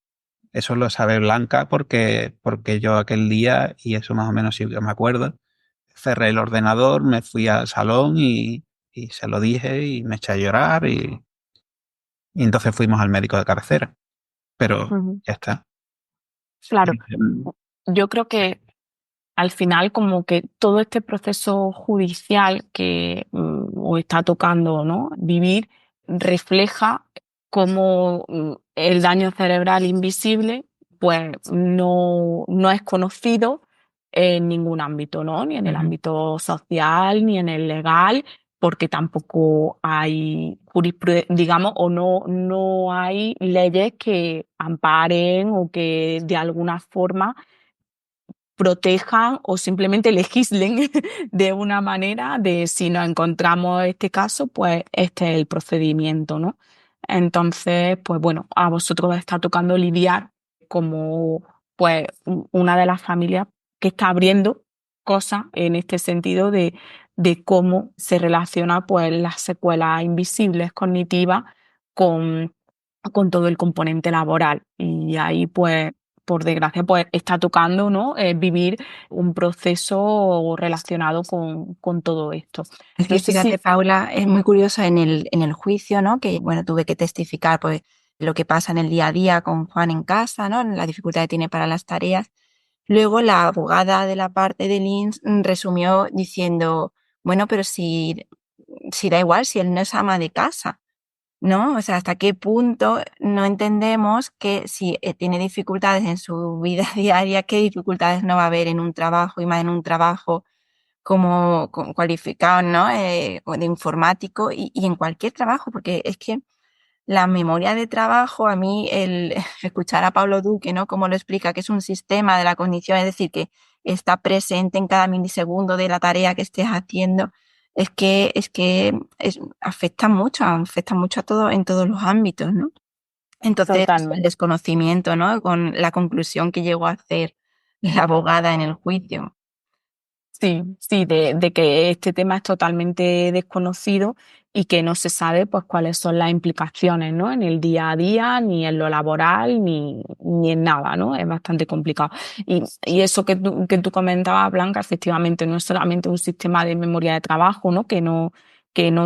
Eso lo sabe Blanca porque yo aquel día, y eso más o menos sí que me acuerdo, cerré el ordenador, me fui al salón y se lo dije y me eché a llorar y entonces fuimos al médico de cabecera. Pero ya está. Claro, yo creo que al final como que todo este proceso judicial que os está tocando, ¿no?, vivir, refleja cómo el daño cerebral invisible pues no es conocido en ningún ámbito, ¿no? Ni en el ámbito social, ni en el legal, porque tampoco hay jurisprudencia, digamos, o no hay leyes que amparen o que de alguna forma protejan o simplemente legislen de una manera de si nos encontramos este caso, pues este es el procedimiento, ¿no? Entonces, pues bueno, a vosotros os está tocando lidiar como pues una de las familias que está abriendo cosas en este sentido de cómo se relaciona pues las secuelas invisibles cognitivas con todo el componente laboral. Y ahí pues por desgracia, pues está tocando, ¿no? Vivir un proceso relacionado con todo esto. Es No que sé fíjate, si... Paula, es muy curioso en el juicio, ¿no? Que, bueno, tuve que testificar, pues, lo que pasa en el día a día con Juan en casa, ¿no? La dificultad que tiene para las tareas. Luego la abogada de la parte de Linz resumió diciendo, bueno, pero si da igual, si él no es ama de casa, ¿no? O sea, hasta qué punto no entendemos que si tiene dificultades en su vida diaria, qué dificultades no va a haber en un trabajo y más en un trabajo como cualificado, ¿no? De informático y en cualquier trabajo, porque es que la memoria de trabajo, a mí el escuchar a Pablo Duque, ¿no? Cómo lo explica, que es un sistema de la cognición, es decir, que está presente en cada milisegundo de la tarea que estés haciendo, afecta mucho a todo, en todos los ámbitos, ¿no? Entonces, el Totalmente. desconocimiento, ¿no? Con la conclusión que llegó a hacer la abogada en el juicio. Sí, sí, de que este tema es totalmente desconocido y que no se sabe pues cuáles son las implicaciones, ¿no? En el día a día, ni en lo laboral, ni en nada, ¿no? Es bastante complicado. Y eso que tú comentabas, Blanca, efectivamente no es solamente un sistema de memoria de trabajo, ¿no? Que no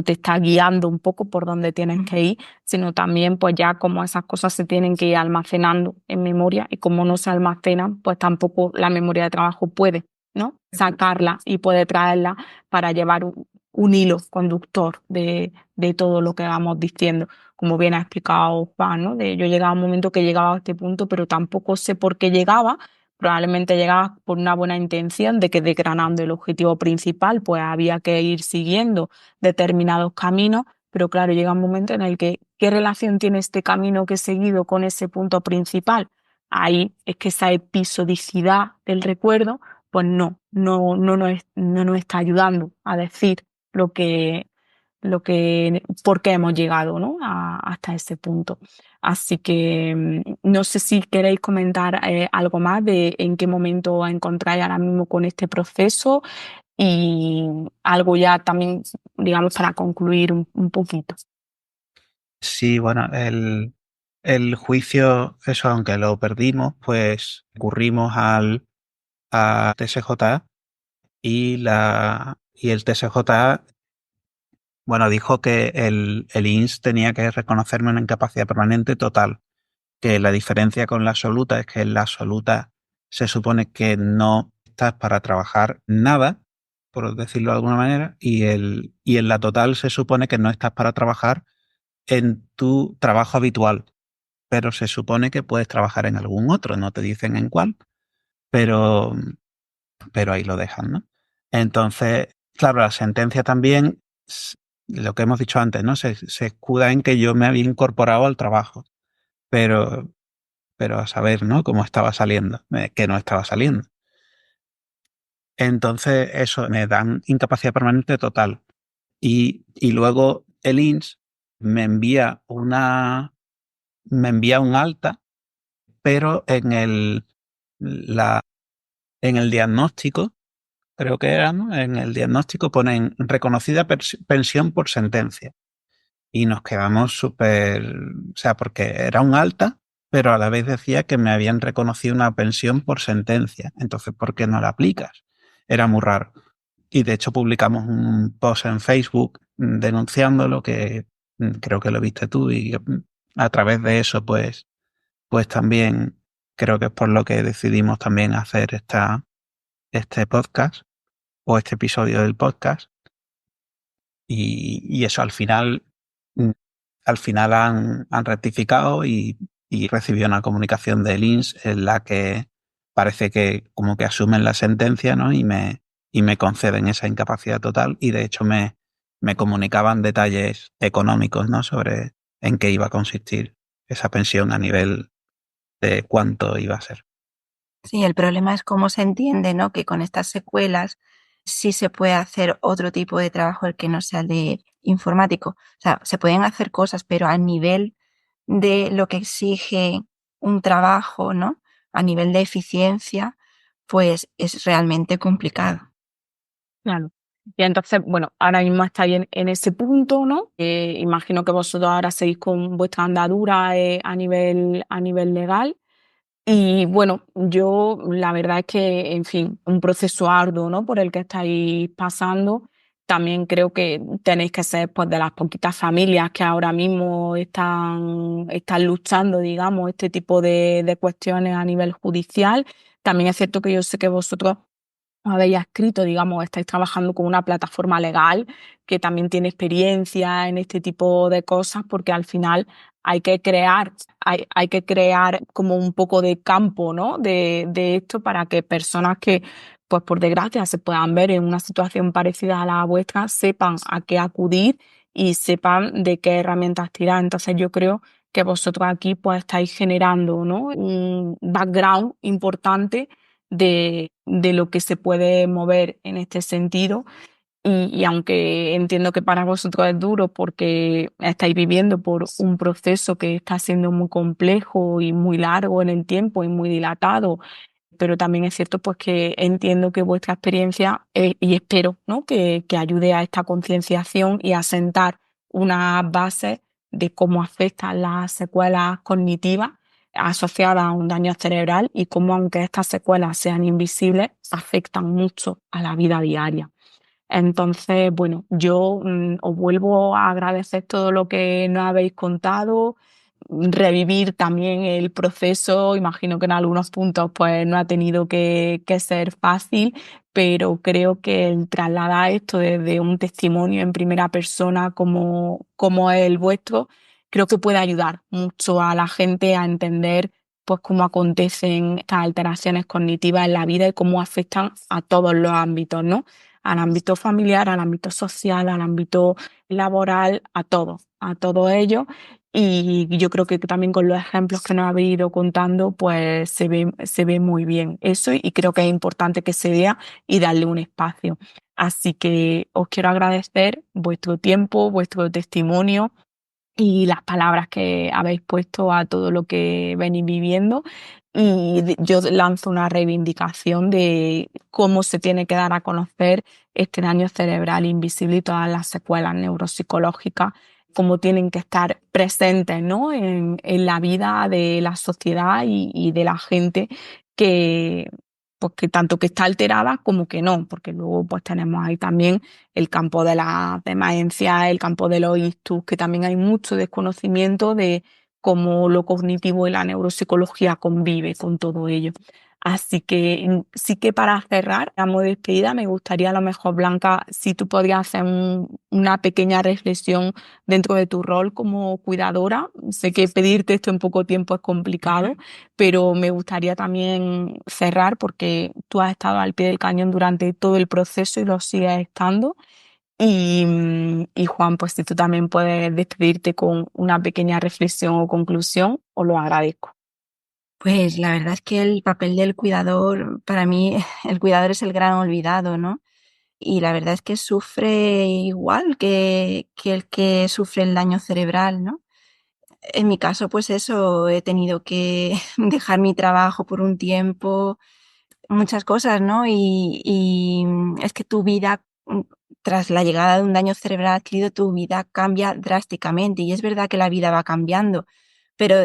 te está guiando un poco por dónde tienes que ir, sino también pues ya como esas cosas se tienen que ir almacenando en memoria y como no se almacenan, pues tampoco la memoria de trabajo puede, ¿no? Sacarla y puede traerla para llevar un hilo conductor de todo lo que vamos diciendo. Como bien ha explicado Juan, ¿no? Yo llegaba a un momento que llegaba a este punto, pero tampoco sé por qué llegaba. Probablemente llegaba por una buena intención de que desgranando el objetivo principal, pues había que ir siguiendo determinados caminos, pero claro, llega un momento en el que, ¿qué relación tiene este camino que he seguido con ese punto principal? Ahí es que esa episodicidad del recuerdo pues no nos está ayudando a decir por qué hemos llegado, ¿no? Hasta ese punto. Así que no sé si queréis comentar algo más de en qué momento os encontráis ahora mismo con este proceso y algo ya también, digamos, para concluir un poquito. Sí, bueno, el juicio, eso, aunque lo perdimos, pues recurrimos a TSJA y el TSJA, bueno, dijo que el INS tenía que reconocerme una incapacidad permanente total, que la diferencia con la absoluta es que en la absoluta se supone que no estás para trabajar nada, por decirlo de alguna manera, y en la total se supone que no estás para trabajar en tu trabajo habitual, pero se supone que puedes trabajar en algún otro, no te dicen en cuál, pero, pero ahí lo dejan, ¿no? Entonces, claro, la sentencia también, lo que hemos dicho antes, ¿no? Se escuda en que yo me había incorporado al trabajo, pero, pero a saber, ¿no? Cómo estaba saliendo, que no estaba saliendo. Entonces, eso, me dan incapacidad permanente total. Y luego el INS me envía un alta, pero en el diagnóstico, creo que era, ¿no? En el diagnóstico ponen reconocida pensión por sentencia. Y nos quedamos súper, o sea, porque era un alta, pero a la vez decía que me habían reconocido una pensión por sentencia. Entonces, ¿por qué no la aplicas? Era muy raro. Y de hecho publicamos un post en Facebook denunciándolo, que creo que lo viste tú, y a través de eso, pues también creo que es por lo que decidimos también hacer este podcast o este episodio del podcast. Y eso mm, al final han rectificado y recibió una comunicación del INS en la que parece que como que asumen la sentencia, ¿no? Y me conceden esa incapacidad total y de hecho me comunicaban detalles económicos, ¿no? Sobre en qué iba a consistir esa pensión a nivel de cuánto iba a ser. Sí, el problema es cómo se entiende, ¿no? Que con estas secuelas sí se puede hacer otro tipo de trabajo el que no sea el de informático. O sea, se pueden hacer cosas, pero a nivel de lo que exige un trabajo, ¿no? A nivel de eficiencia, pues es realmente complicado. Claro. Y entonces, bueno, ahora mismo estáis en ese punto, ¿no? Imagino que vosotros ahora seguís con vuestra andadura a nivel legal. Y bueno, yo la verdad es que, en fin, un proceso arduo, ¿no? Por el que estáis pasando. También creo que tenéis que ser pues de las poquitas familias que ahora mismo están luchando, digamos, este tipo de cuestiones a nivel judicial. También es cierto que yo sé que vosotros habéis escrito, digamos, estáis trabajando con una plataforma legal que también tiene experiencia en este tipo de cosas, porque al final hay que crear como un poco de campo, ¿no? De esto para que personas que, pues por desgracia, se puedan ver en una situación parecida a la vuestra, sepan a qué acudir y sepan de qué herramientas tirar. Entonces yo creo que vosotros aquí pues estáis generando, ¿no? Un background importante de lo que se puede mover en este sentido. Y aunque entiendo que para vosotros es duro porque estáis viviendo por un proceso que está siendo muy complejo y muy largo en el tiempo y muy dilatado, pero también es cierto pues que entiendo que vuestra experiencia y espero, ¿no? que ayude a esta concienciación y a sentar unas bases de cómo afectan las secuelas cognitivas asociadas a un daño cerebral y cómo, aunque estas secuelas sean invisibles, afectan mucho a la vida diaria. Entonces, bueno, yo os vuelvo a agradecer todo lo que nos habéis contado, revivir también el proceso. Imagino que en algunos puntos pues no ha tenido que ser fácil, pero creo que el trasladar esto desde un testimonio en primera persona como es el vuestro, creo que puede ayudar mucho a la gente a entender pues cómo acontecen estas alteraciones cognitivas en la vida y cómo afectan a todos los ámbitos, ¿no? Al ámbito familiar, al ámbito social, al ámbito laboral, a todo ello. Y yo creo que también con los ejemplos que nos habéis ido contando, pues se ve muy bien eso y creo que es importante que se vea y darle un espacio. Así que os quiero agradecer vuestro tiempo, vuestro testimonio y las palabras que habéis puesto a todo lo que venís viviendo. Y yo lanzo una reivindicación de cómo se tiene que dar a conocer este daño cerebral invisible y todas las secuelas neuropsicológicas, cómo tienen que estar presentes, ¿no? en la vida de la sociedad y de la gente que, pues, que tanto que está alterada como que no, porque luego pues tenemos ahí también el campo de la demencia, el campo de los ictus, que también hay mucho desconocimiento de cómo lo cognitivo y la neuropsicología convive con todo ello. Así que sí que para cerrar, a modo de despedida, me gustaría a lo mejor, Blanca, si tú podrías hacer una pequeña reflexión dentro de tu rol como cuidadora. Sé que pedirte esto en poco tiempo es complicado, pero me gustaría también cerrar porque tú has estado al pie del cañón durante todo el proceso y lo sigues estando. Y Juan, pues si tú también puedes despedirte con una pequeña reflexión o conclusión, os lo agradezco. Pues la verdad es que el papel del cuidador, para mí, el cuidador es el gran olvidado, ¿no? Y la verdad es que sufre igual que el que sufre el daño cerebral, ¿no? En mi caso, pues eso, he tenido que dejar mi trabajo por un tiempo, muchas cosas, ¿no? Y es que tu vida, tras la llegada de un daño cerebral adquirido, tu vida cambia drásticamente. Y es verdad que la vida va cambiando, pero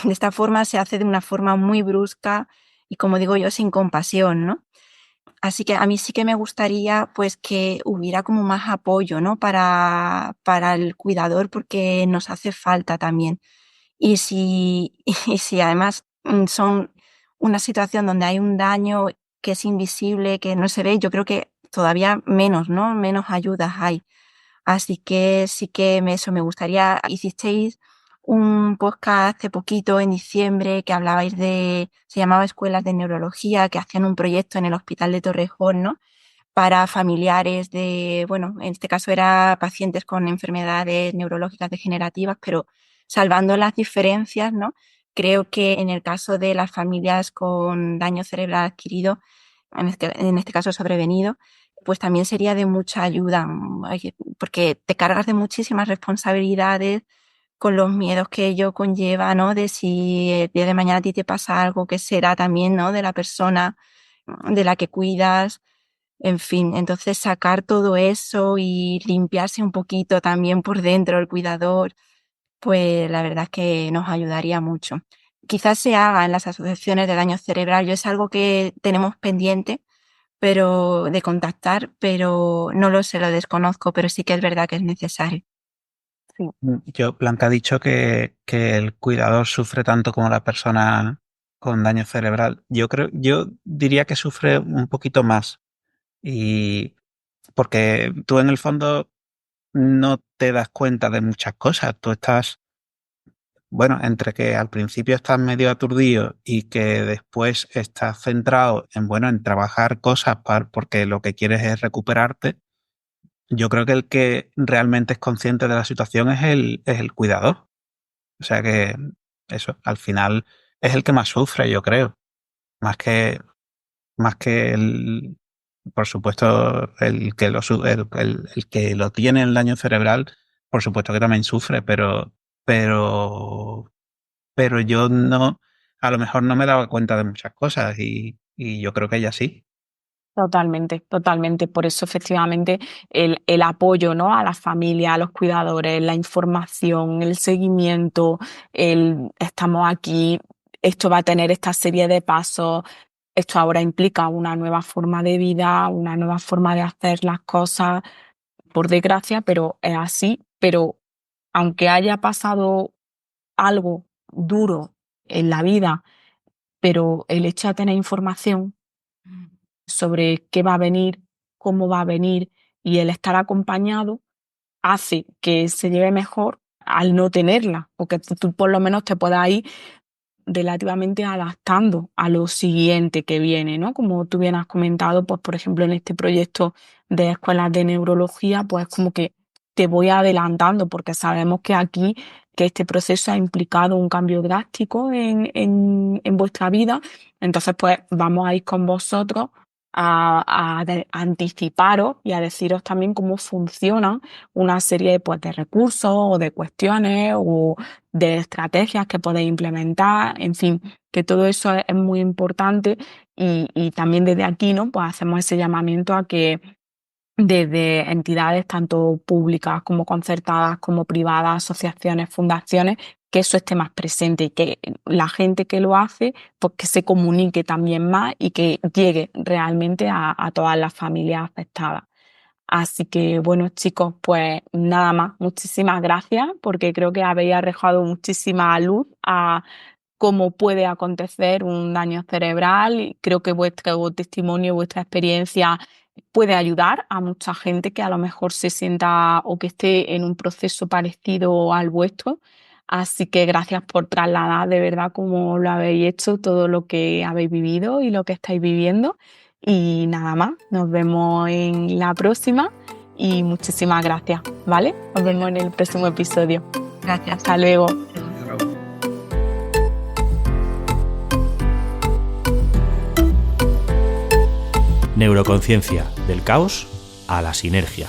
de esta forma se hace de una forma muy brusca y, como digo yo, sin compasión, ¿no? Así que a mí sí que me gustaría, pues, que hubiera como más apoyo, ¿no? Para el cuidador, porque nos hace falta también. Y si, y si además son una situación donde hay un daño que es invisible, que no se ve, yo creo que todavía menos, ¿no? Menos ayudas hay. Así que sí que eso me gustaría. Hicisteis un podcast hace poquito, en diciembre, que hablabais se llamaba Escuelas de Neurología, que hacían un proyecto en el Hospital de Torrejón, ¿no? Para familiares bueno, en este caso era pacientes con enfermedades neurológicas degenerativas, pero salvando las diferencias, ¿no? Creo que en el caso de las familias con daño cerebral adquirido, en este caso sobrevenido, pues también sería de mucha ayuda, porque te cargas de muchísimas responsabilidades con los miedos que ello conlleva, ¿no? De si el día de mañana a ti te pasa algo, que será también, ¿no? De la persona de la que cuidas. En fin, entonces sacar todo eso y limpiarse un poquito también por dentro el cuidador, pues la verdad es que nos ayudaría mucho. quizás se haga en las asociaciones de daño cerebral. Yo es algo que tenemos pendiente, pero de contactar, pero no lo sé, lo desconozco, pero sí que es verdad que es necesario. Blanca ha dicho que el cuidador sufre tanto como la persona con daño cerebral. Yo diría que sufre un poquito más. Y porque tú en el fondo no te das cuenta de muchas cosas. Tú estás, bueno, entre que al principio estás medio aturdido y que después estás centrado en, bueno, en trabajar cosas porque lo que quieres es recuperarte. Yo creo que el que realmente es consciente de la situación es el cuidador. O sea que eso, al final es el que más sufre, yo creo. Más que, más que el, por supuesto, el que lo tiene el daño cerebral, por supuesto que también sufre, pero, pero yo no, a lo mejor no me daba cuenta de muchas cosas y yo creo que ella sí. Totalmente, totalmente. Por eso, efectivamente, el apoyo, ¿no?, a la familia, a los cuidadores, la información, el seguimiento, estamos aquí, esto va a tener esta serie de pasos, esto ahora implica una nueva forma de vida, una nueva forma de hacer las cosas, por desgracia, pero es así. Pero aunque haya pasado algo duro en la vida, pero el hecho de tener información sobre qué va a venir, cómo va a venir y el estar acompañado hace que se lleve mejor al no tenerla, porque tú por lo menos te puedas ir relativamente adaptando a lo siguiente que viene, ¿no? Como tú bien has comentado, pues por ejemplo en este proyecto de escuelas de neurología, pues como que te voy adelantando porque sabemos que aquí, que este proceso ha implicado un cambio drástico en vuestra vida, entonces pues vamos a ir con vosotros a anticiparos y a deciros también cómo funcionan una serie pues, de recursos o de cuestiones o de estrategias que podéis implementar, en fin, que todo eso es muy importante y también desde aquí, ¿no?, pues hacemos ese llamamiento a que desde entidades tanto públicas como concertadas, como privadas, asociaciones, fundaciones, que eso esté más presente y que la gente que lo hace, pues que se comunique también más y que llegue realmente a todas las familias afectadas. Así que, bueno, chicos, pues nada más. Muchísimas gracias porque creo que habéis arrojado muchísima luz a cómo puede acontecer un daño cerebral y creo que vuestro testimonio, vuestra experiencia puede ayudar a mucha gente que a lo mejor se sienta o que esté en un proceso parecido al vuestro. Así que gracias por trasladar de verdad como lo habéis hecho, todo lo que habéis vivido y lo que estáis viviendo. Y nada más, nos vemos en la próxima y muchísimas gracias, ¿vale? Nos vemos en el próximo episodio. Gracias. Hasta luego. Neuroconciencia, del caos a la sinergia.